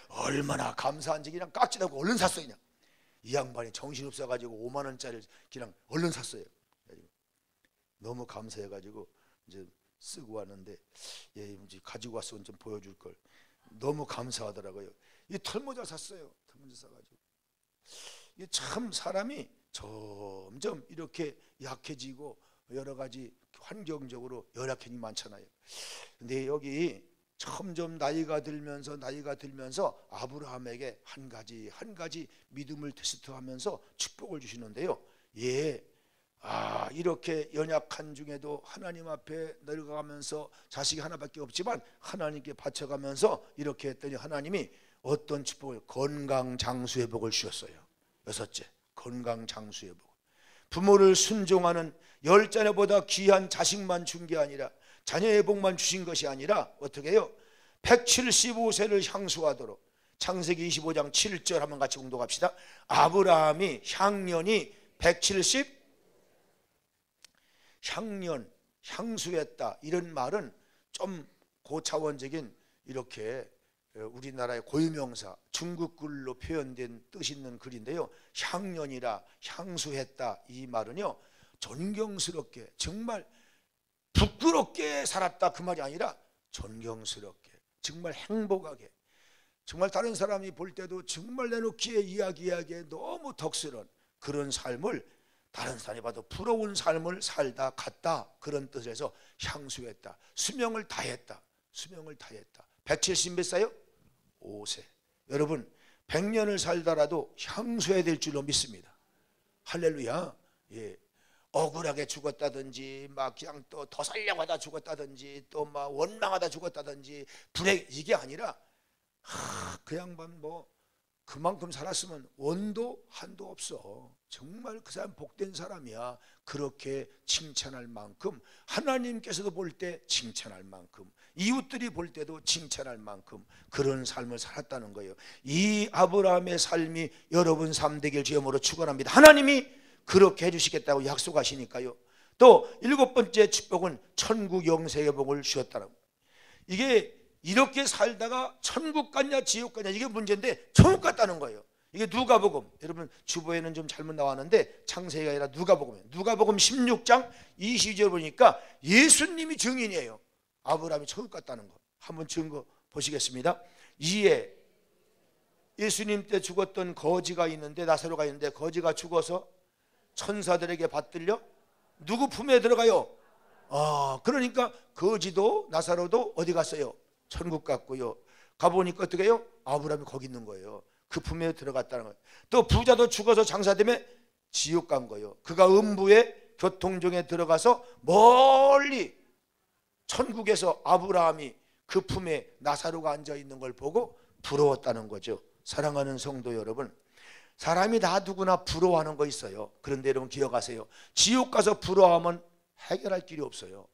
얼마나 감사한지 그냥 깍지라고 얼른 샀어요. 그냥 이 양반이 정신없어가지고 5만 원짜리 그냥 얼른 샀어요. 너무 감사해가지고 이제 쓰고 왔는데 이제 가지고 왔으면 좀 보여줄 걸. 너무 감사하더라고요. 이 털모자 샀어요. 털모자 사가지고 이게 참 사람이 점점 이렇게 약해지고 여러 가지 환경적으로 열악행이 많잖아요. 근데 여기 점점 나이가 들면서 아브라함에게 한 가지 믿음을 테스트하면서 축복을 주시는데요. 이렇게 연약한 중에도 하나님 앞에 내려가면서 자식이 하나밖에 없지만 하나님께 바쳐가면서 이렇게 했더니 하나님이 어떤 축복을 건강장수의 복을 주셨어요. 6째, 건강장수의 복. 부모를 순종하는 10자녀보다 귀한 자식만 준 게 아니라 자녀의 복만 주신 것이 아니라 어떻게 해요? 175세를 향수하도록. 창세기 25장 7절 한번 같이 공독합시다. 아브라함이 향년이 170 향수했다. 이런 말은 좀 고차원적인 이렇게 우리나라의 고유명사 중국글로 표현된 뜻 있는 글인데요. 향년이라 향수했다. 이 말은요 존경스럽게 정말 부끄럽게 살았다 그 말이 아니라 존경스럽게 정말 행복하게 정말 다른 사람이 볼 때도 정말 내놓기에 이야기하기에 너무 덕스러운 그런 삶을 다른 사람이 봐도 부러운 삶을 살다 갔다 그런 뜻에서 향수했다. 수명을 다했다. 170 몇 살요? 5세. 여러분 100년을 살더라도 향수해야 될 줄로 믿습니다. 할렐루야. 억울하게 죽었다든지 막 그냥 또 더 살려고 하다 죽었다든지 또 막 원망하다 죽었다든지 이게 아니라 그 양반 뭐 그만큼 살았으면 원도 한도 없어. 정말 그 사람 복된 사람이야. 그렇게 칭찬할 만큼 하나님께서도 볼 때 칭찬할 만큼 이웃들이 볼 때도 칭찬할 만큼 그런 삶을 살았다는 거예요. 이 아브라함의 삶이 여러분 삶 되길 주님으로 축원합니다. 하나님이 그렇게 해주시겠다고 약속하시니까요. 또 7번째 축복은 천국 영생의 복을 주셨다는 거예요. 이게 이렇게 살다가 천국 갔냐 지옥 갔냐 이게 문제인데 천국 갔다는 거예요. 이게 누가복음, 여러분 주보에는 좀 잘못 나왔는데 창세기가 아니라 누가복음이에요. 누가복음 16장 22절 보니까 예수님이 증인이에요. 아브라함이 천국 갔다는 거. 한번 증거 보시겠습니다. 이에 예수님 때 죽었던 거지가 있는데 나사로가 있는데 거지가 죽어서 천사들에게 받들려 누구 품에 들어가요? 그러니까 거지도 나사로도 어디 갔어요? 천국 갔고요. 가보니까 어떻게 해요? 아브라함이 거기 있는 거예요. 그 품에 들어갔다는 거예요. 또 부자도 죽어서 장사되면 지옥 간 거예요. 그가 음부의 교통정에 들어가서 멀리 천국에서 아브라함이 그 품에 나사로가 앉아 있는 걸 보고 부러웠다는 거죠. 사랑하는 성도 여러분, 사람이 다 누구나 부러워하는 거 있어요. 그런데 여러분 기억하세요. 지옥 가서 부러워하면 해결할 길이 없어요.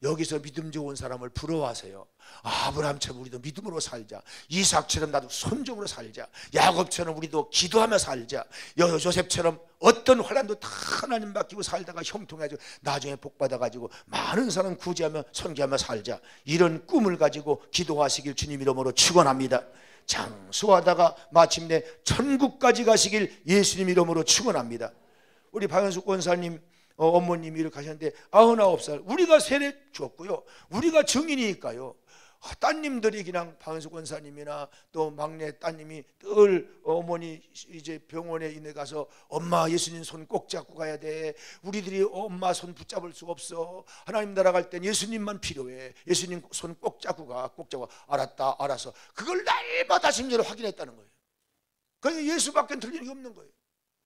여기서 믿음 좋은 사람을 부러워하세요. 아브라함처럼 우리도 믿음으로 살자. 이삭처럼 나도 손종으로 살자. 야곱처럼 우리도 기도하며 살자. 요셉처럼 어떤 환난도 다 하나님 맡기고 살다가 형통해가지고 나중에 복 받아가지고 많은 사람 구제하며 선교하며 살자. 이런 꿈을 가지고 기도하시길 주님 이름으로 축원합니다. 장수하다가 마침내 천국까지 가시길 예수님 이름으로 축원합니다. 우리 박현숙 권사님 어머님이 이렇게 하셨는데 99살, 우리가 세례 줬고요, 우리가 증인이니까요. 따님들이 그냥 박현숙 권사님이나 또 막내 따님이 늘 어머니 이제 병원에 있는 가서 엄마 예수님 손 꼭 잡고 가야 돼, 우리들이 엄마 손 붙잡을 수 없어, 하나님 나라 갈 땐 예수님만 필요해, 예수님 손 꼭 잡고 가, 꼭 잡아. 알았다, 알아서. 그걸 날마다 심지어 확인했다는 거예요. 그러니까 예수밖에 들리는 게 없는 거예요.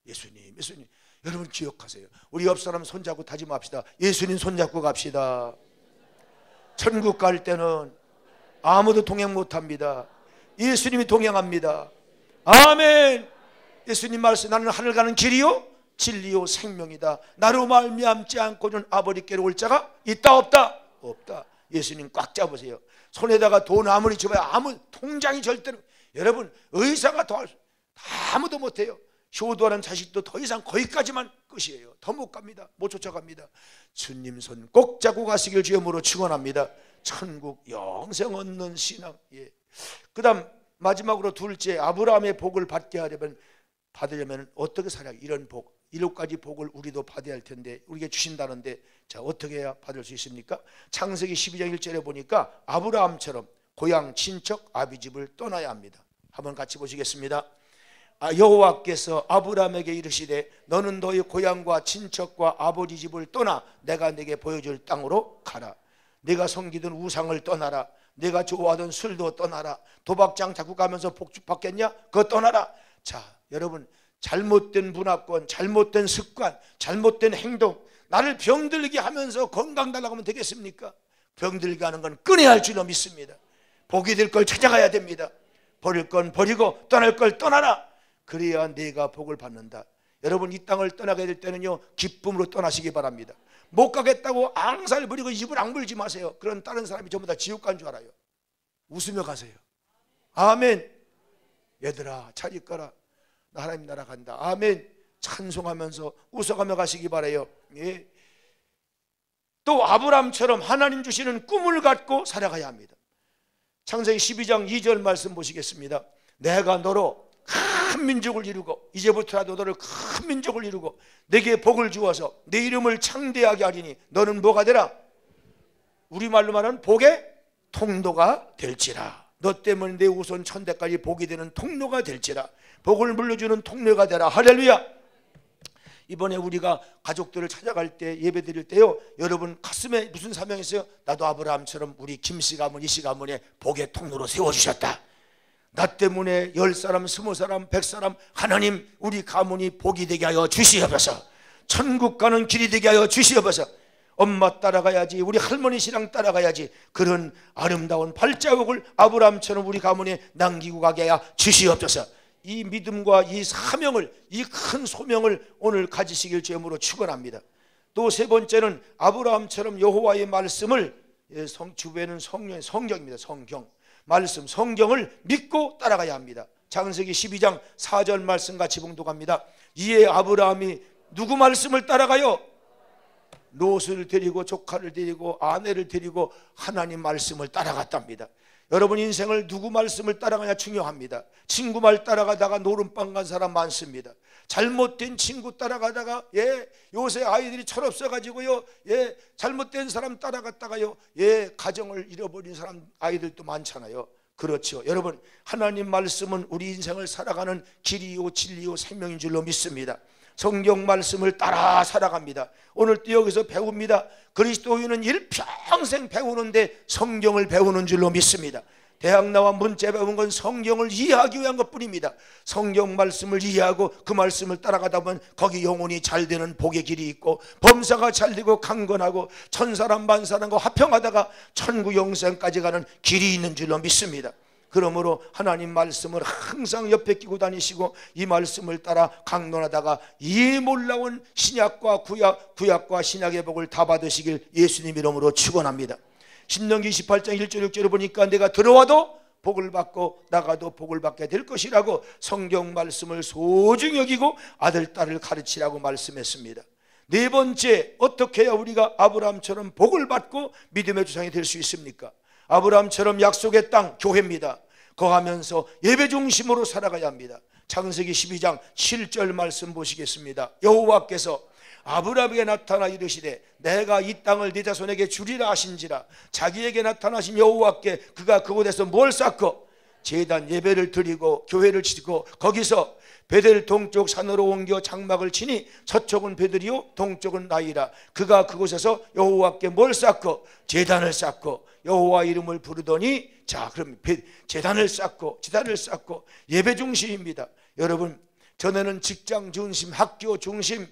예수님, 예수님. 여러분 기억하세요. 우리 옆 사람 손잡고 다짐합시다. 예수님 손잡고 갑시다. 천국 갈 때는 아무도 동행 못합니다. 예수님이 동행합니다. 아멘. 예수님 말씀, 나는 하늘 가는 길이요 진리요 생명이다. 나로 말미암지 않고는 아버지께로 올 자가 있다 없다? 없다. 예수님 꽉 잡으세요. 손에다가 돈 아무리 줘봐야 아무 통장이 절대로, 여러분 의사가 더 아무도 못해요. 효도하는 자식도 더 이상 거기까지만 끝이에요. 더 못 갑니다. 못 쫓아갑니다. 주님 손 꼭 잡고 가시길 주님으로 축원합니다. 천국 영생 얻는 신앙. 그 다음 마지막으로 둘째, 아브라함의 복을 받으려면 어떻게 살아야, 이런 복, 7가지 복을 우리도 받아야 할 텐데 우리에게 주신다는데, 자 어떻게 해야 받을 수 있습니까? 창세기 12장 1절에 보니까 아브라함처럼 고향 친척 아비집을 떠나야 합니다. 한번 같이 보시겠습니다. 여호와께서 아브라함에게 이르시되 너는 너희 고향과 친척과 아버지 집을 떠나 내가 네게 보여줄 땅으로 가라. 내가 섬기던 우상을 떠나라. 내가 좋아하던 술도 떠나라. 도박장 자꾸 가면서 복 받겠냐? 그거 떠나라. 자 여러분, 잘못된 문화권, 잘못된 습관, 잘못된 행동, 나를 병들게 하면서 건강 달라고 하면 되겠습니까? 병들게 하는 건 끊어야 할 줄로 믿습니다. 복이 될 걸 찾아가야 됩니다. 버릴 건 버리고 떠날 걸 떠나라. 그래야 내가 복을 받는다. 여러분, 이 땅을 떠나게 될 때는요 기쁨으로 떠나시기 바랍니다. 못 가겠다고 앙살 부리고 입을 악물지 마세요. 그런 다른 사람이 전부 다 지옥 간 줄 알아요. 웃으며 가세요. 아멘. 얘들아 잘 있거라, 나 하나님 나라 간다. 아멘. 찬송하면서 웃어가며 가시기 바라요. 예. 또 아브라함처럼 하나님 주시는 꿈을 갖고 살아가야 합니다. 창세기 12장 2절 말씀 보시겠습니다. 내가 너로 큰 민족을 이루고, 이제부터라도 너를 큰 민족을 이루고 내게 복을 주어서 내 이름을 창대하게 하리니 너는 뭐가 되라? 우리말로 말하는 복의 통로가 될지라. 너 때문에 내 후손 천대까지 복이 되는 통로가 될지라. 복을 물려주는 통로가 되라. 할렐루야. 이번에 우리가 가족들을 찾아갈 때, 예배 드릴 때요, 여러분 가슴에 무슨 사명이 있어요? 나도 아브라함처럼 우리 김씨 가문, 이씨 가문에 복의 통로로 세워주셨다. 나 때문에 10사람, 20사람, 100사람, 하나님 우리 가문이 복이 되게 하여 주시옵소서. 천국 가는 길이 되게 하여 주시옵소서. 엄마 따라가야지, 우리 할머니 신앙 따라가야지, 그런 아름다운 발자국을 아브라함처럼 우리 가문에 남기고 가게 하여 주시옵소서. 이 믿음과 이 사명을, 이 큰 소명을 오늘 가지시길 주님으로 축원합니다. 또 세 번째는 아브라함처럼 여호와의 말씀을, 주변은 성경입니다. 성경 말씀, 성경을 믿고 따라가야 합니다. 창세기 12장 4절 말씀 같이 봉독합니다. 이에 아브라함이 누구 말씀을 따라가요? 롯을 데리고, 조카를 데리고, 아내를 데리고 하나님 말씀을 따라갔답니다. 여러분 인생을 누구 말씀을 따라가냐 중요합니다. 친구 말 따라가다가 노름방 간 사람 많습니다. 잘못된 친구 따라가다가, 요새 아이들이 철없어가지고요, 잘못된 사람 따라갔다가요, 가정을 잃어버린 사람, 아이들도 많잖아요. 그렇죠. 여러분, 하나님 말씀은 우리 인생을 살아가는 길이요 진리요 생명인 줄로 믿습니다. 성경 말씀을 따라 살아갑니다. 오늘 또 여기서 배웁니다. 그리스도인은 일평생 배우는데 성경을 배우는 줄로 믿습니다. 대학 나와 문제 배운 건 성경을 이해하기 위한 것뿐입니다. 성경 말씀을 이해하고 그 말씀을 따라가다 보면 거기 영혼이 잘 되는 복의 길이 있고, 범사가 잘 되고 강건하고 천사람 만사람과 화평하다가 천국 영생까지 가는 길이 있는 줄로 믿습니다. 그러므로 하나님 말씀을 항상 옆에 끼고 다니시고 이 말씀을 따라 강론하다가 이 놀라운 신약과 구약과 신약의 복을 다 받으시길 예수님 이름으로 축원합니다. 신명기 28장 1절 6절을 보니까 내가 들어와도 복을 받고 나가도 복을 받게 될 것이라고 성경 말씀을 소중히 여기고 아들 딸을 가르치라고 말씀했습니다. 네 번째, 어떻게 해야 우리가 아브라함처럼 복을 받고 믿음의 조상이 될 수 있습니까? 아브라함처럼 약속의 땅, 교회입니다. 거하면서 예배 중심으로 살아가야 합니다. 창세기 12장 7절 말씀 보시겠습니다. 여호와께서 아브라함에게 나타나 이르시되 내가 이 땅을 네 자손에게 주리라 하신지라. 자기에게 나타나신 여호와께 그가 그곳에서 뭘 쌓고 제단 예배를 드리고 교회를 지고 거기서 베델 동쪽 산으로 옮겨 장막을 치니 서쪽은 베델이요 동쪽은 나이라. 그가 그곳에서 여호와께 뭘 쌓고 제단을 쌓고 여호와 이름을 부르더니, 자 그럼 제단을 쌓고 예배 중심입니다. 여러분, 전에는 직장 중심, 학교 중심,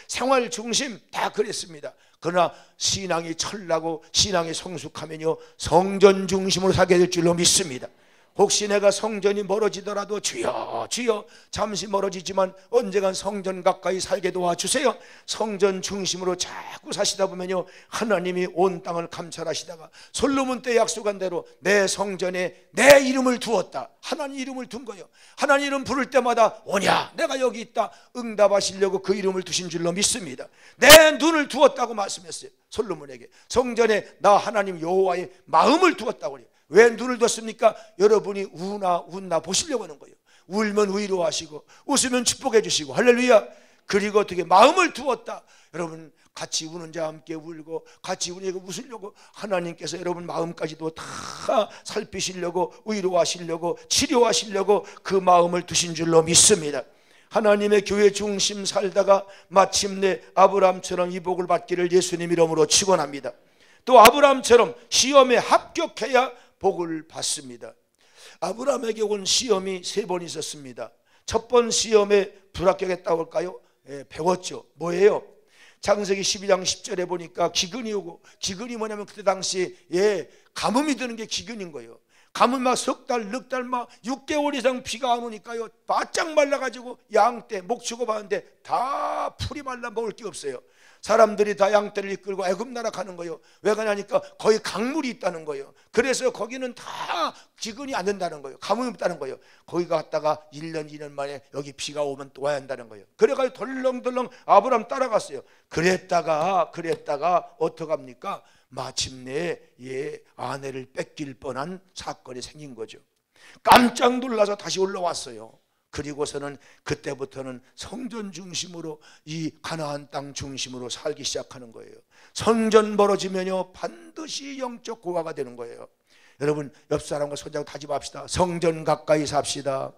생활 중심 다 그랬습니다. 그러나 신앙이 철나고 신앙이 성숙하면요 성전 중심으로 살게 될 줄로 믿습니다. 혹시 내가 성전이 멀어지더라도 주여 주여, 잠시 멀어지지만 언젠간 성전 가까이 살게 도와주세요. 성전 중심으로 자꾸 사시다 보면요 하나님이 온 땅을 감찰하시다가 솔로몬 때 약속한 대로 내 성전에 내 이름을 두었다. 하나님 이름을 둔 거예요. 하나님 이름 부를 때마다 오냐 내가 여기 있다 응답하시려고 그 이름을 두신 줄로 믿습니다. 내 눈을 두었다고 말씀했어요. 솔로몬에게 성전에 나 하나님 여호와의 마음을 두었다고 그래요. 왜 눈을 뒀습니까? 여러분이 웃나 보시려고 하는 거예요. 울면 위로하시고 웃으면 축복해 주시고 할렐루야. 그리고 어떻게 마음을 두었다. 여러분 같이 우는 자와 함께 울고 같이 웃으려고 하나님께서 여러분 마음까지도 다 살피시려고 위로하시려고 치료하시려고 그 마음을 두신 줄로 믿습니다. 하나님의 교회 중심 살다가 마침내 아브라함처럼 이 복을 받기를 예수님 이름으로 축원합니다. 또 아브라함처럼 시험에 합격해야 복을 받습니다. 아브라함에게 온 시험이 3번 있었습니다. 첫 번 시험에 불합격했다고 할까요? 배웠죠. 뭐예요? 창세기 12장 10절에 보니까 기근이 오고, 기근이 뭐냐면 그때 당시 가뭄이 드는 게 기근인 거예요. 가뭄 막 석 달, 넉 달, 막 6개월 이상 비가 안 오니까요 바짝 말라가지고 양떼 목축어 봤는데 다 풀이 말라 먹을 게 없어요. 사람들이 다 양떼를 이끌고 애굽 나라 가는 거예요. 왜 가냐니까 거기 강물이 있다는 거예요. 그래서 거기는 다 기근이 안 된다는 거예요. 가뭄이 없다는 거예요. 거기 갔다가 1년 2년 만에 여기 비가 오면 또 와야 한다는 거예요. 그래가지고 덜렁덜렁 아브라함 따라갔어요. 그랬다가 어떡합니까? 마침내 아내를 뺏길 뻔한 사건이 생긴 거죠. 깜짝 놀라서 다시 올라왔어요. 그리고서는 그때부터는 성전 중심으로 이 가나안 땅 중심으로 살기 시작하는 거예요. 성전 벌어지면요 반드시 영적 고아가 되는 거예요. 여러분 옆 사람과 손잡고 다짐합시다. 성전 가까이 삽시다.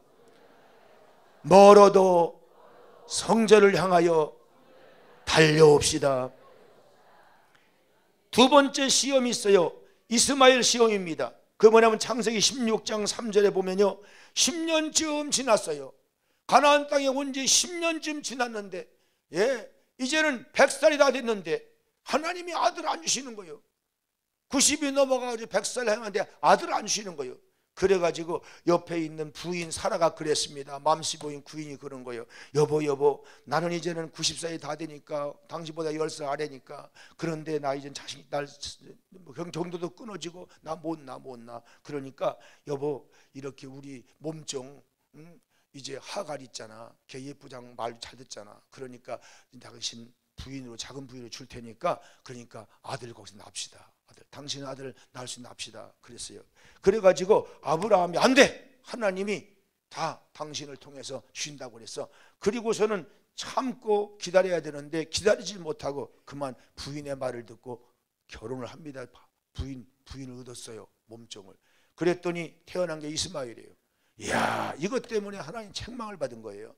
멀어도 성전을 향하여 달려옵시다. 두 번째 시험이 있어요. 이스마엘 시험입니다. 그 뭐냐면 창세기 16장 3절에 보면요 10년쯤 지났어요. 가나안 땅에 온 지 10년쯤 지났는데 이제는 100살이 다 됐는데 하나님이 아들 안 주시는 거예요. 90이 넘어가지고 100살 행하는데 아들 안 주시는 거예요. 그래가지고 옆에 있는 부인 사라가 그랬습니다. 맘씨 부인 구인이 그런 거예요. 여보 나는 이제는 90살이 다 되니까 당신보다 10살 아래니까 그런데 나 이제 자식 날 경도도 끊어지고 나 못 나 그러니까 여보 이렇게 우리 몸종 이제 하갈 있잖아. 걔 예쁘장 말 잘 듣잖아. 그러니까 당신 부인으로 작은 부인으로 줄 테니까 그러니까 아들 거기서 납시다. 당신 아들을 낳을 수 납시다 그랬어요. 그래가지고 아브라함이 안 돼! 하나님이 다 당신을 통해서 주신다고 그랬어. 그리고서는 참고 기다려야 되는데 기다리지 못하고 그만 부인의 말을 듣고 결혼을 합니다. 부인을 얻었어요. 몸종을. 그랬더니 태어난 게 이스마엘이에요. 이야, 이것 때문에 하나님 책망을 받은 거예요.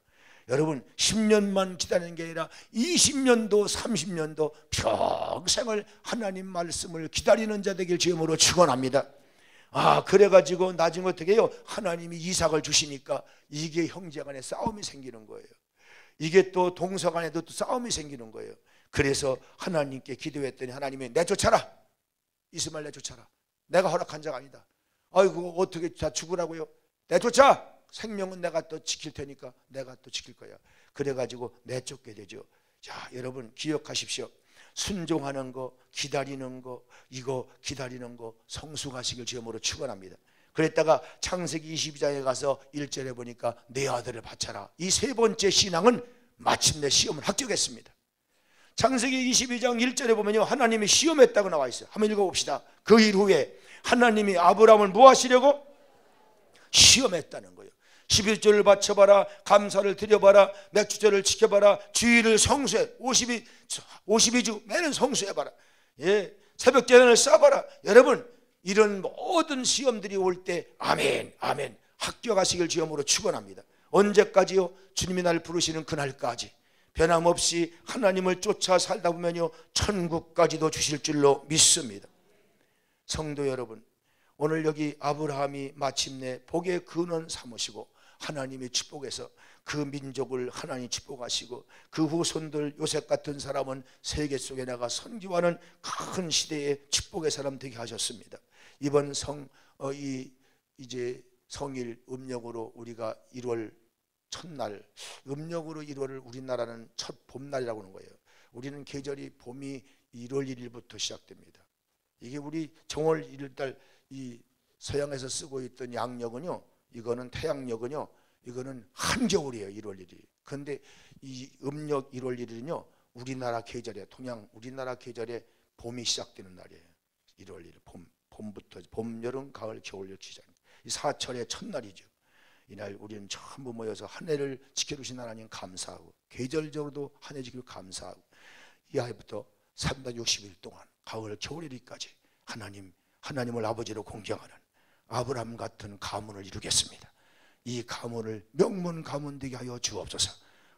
여러분 10년만 기다리는 게 아니라 20년도 30년도 평생을 하나님 말씀을 기다리는 자 되길 주님으로 축원합니다. 그래가지고 나중에 어떻게 해요? 하나님이 이삭을 주시니까 이게 형제간에 싸움이 생기는 거예요. 이게 또 동서간에도 또 싸움이 생기는 거예요. 그래서 하나님께 기도했더니 하나님이 내쫓아라. 이스마엘 내쫓아라. 내가 허락한 자가 아니다. 아이고 어떻게 다 죽으라고요? 내쫓아. 생명은 내가 또 지킬 테니까 내가 또 지킬 거야. 그래가지고 내쫓게 되죠. 자, 여러분 기억하십시오. 순종하는 거, 기다리는 거, 이거 기다리는 거 성숙하시길 주님으로 축원합니다. 그랬다가 창세기 22장에 가서 1절에 보니까 내 아들을 바쳐라. 이 세 번째 신앙은 마침내 시험을 합격했습니다. 창세기 22장 1절에 보면요 하나님이 시험했다고 나와 있어요. 한번 읽어봅시다. 그 일 후에 하나님이 아브라함을 뭐 하시려고? 시험했다는 거예요. 11조를 바쳐봐라, 감사를 드려봐라, 맥주절을 지켜봐라, 주일을 성수해, 52주 매년 성수해봐라, 새벽 제단을 쌓아봐라. 여러분, 이런 모든 시험들이 올 때 아멘 아멘 합격하시길 주님으로 축원합니다. 언제까지요? 주님이 날 부르시는 그날까지 변함없이 하나님을 쫓아 살다 보면요, 천국까지도 주실 줄로 믿습니다. 성도 여러분, 오늘 여기 아브라함이 마침내 복의 근원 삼으시고 하나님의 축복에서 그 민족을 하나님 축복하시고 그 후손들 요셉 같은 사람은 세계 속에 나가 선교하는 큰 시대의 축복의 사람 되게 하셨습니다. 이번 이제 성일 음력으로 우리가 1월 첫날, 음력으로 1월을 우리나라는 첫 봄날이라고 하는 거예요. 우리는 계절이 봄이 1월 1일부터 시작됩니다. 이게 우리 정월 1일달 이 서양에서 쓰고 있던 양력은요, 이거는 태양력은요, 이거는 한겨울이에요. 1월 1일. 그런데 이 음력 1월 1일은요, 우리나라 계절에, 동양 우리나라 계절에 봄이 시작되는 날이에요. 1월 1일. 봄부터 봄, 여름, 가을, 겨울 이렇게 시작. 이 사철의 첫날이죠. 이날 우리는 전부 모여서 한 해를 지켜주신 하나님 감사하고, 계절적으로도 한 해 지키고 감사하고, 이 해부터 360일 동안 가을, 겨울일까지 하나님을 아버지로 공경하는 아브라함 같은 가문을 이루겠습니다. 이 가문을 명문 가문 되게 하여 주옵소서.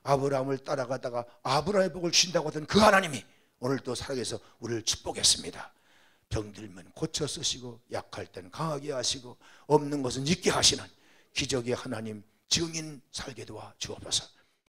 아브라함을 따라가다가 아브라함의 복을 주신다고 하던 그 하나님이 오늘 또 살아계셔서 우리를 축복했습니다. 병들면 고쳐 쓰시고 약할 때는 강하게 하시고 없는 것은 있게 하시는 기적의 하나님 증인 살게 도와 주옵소서.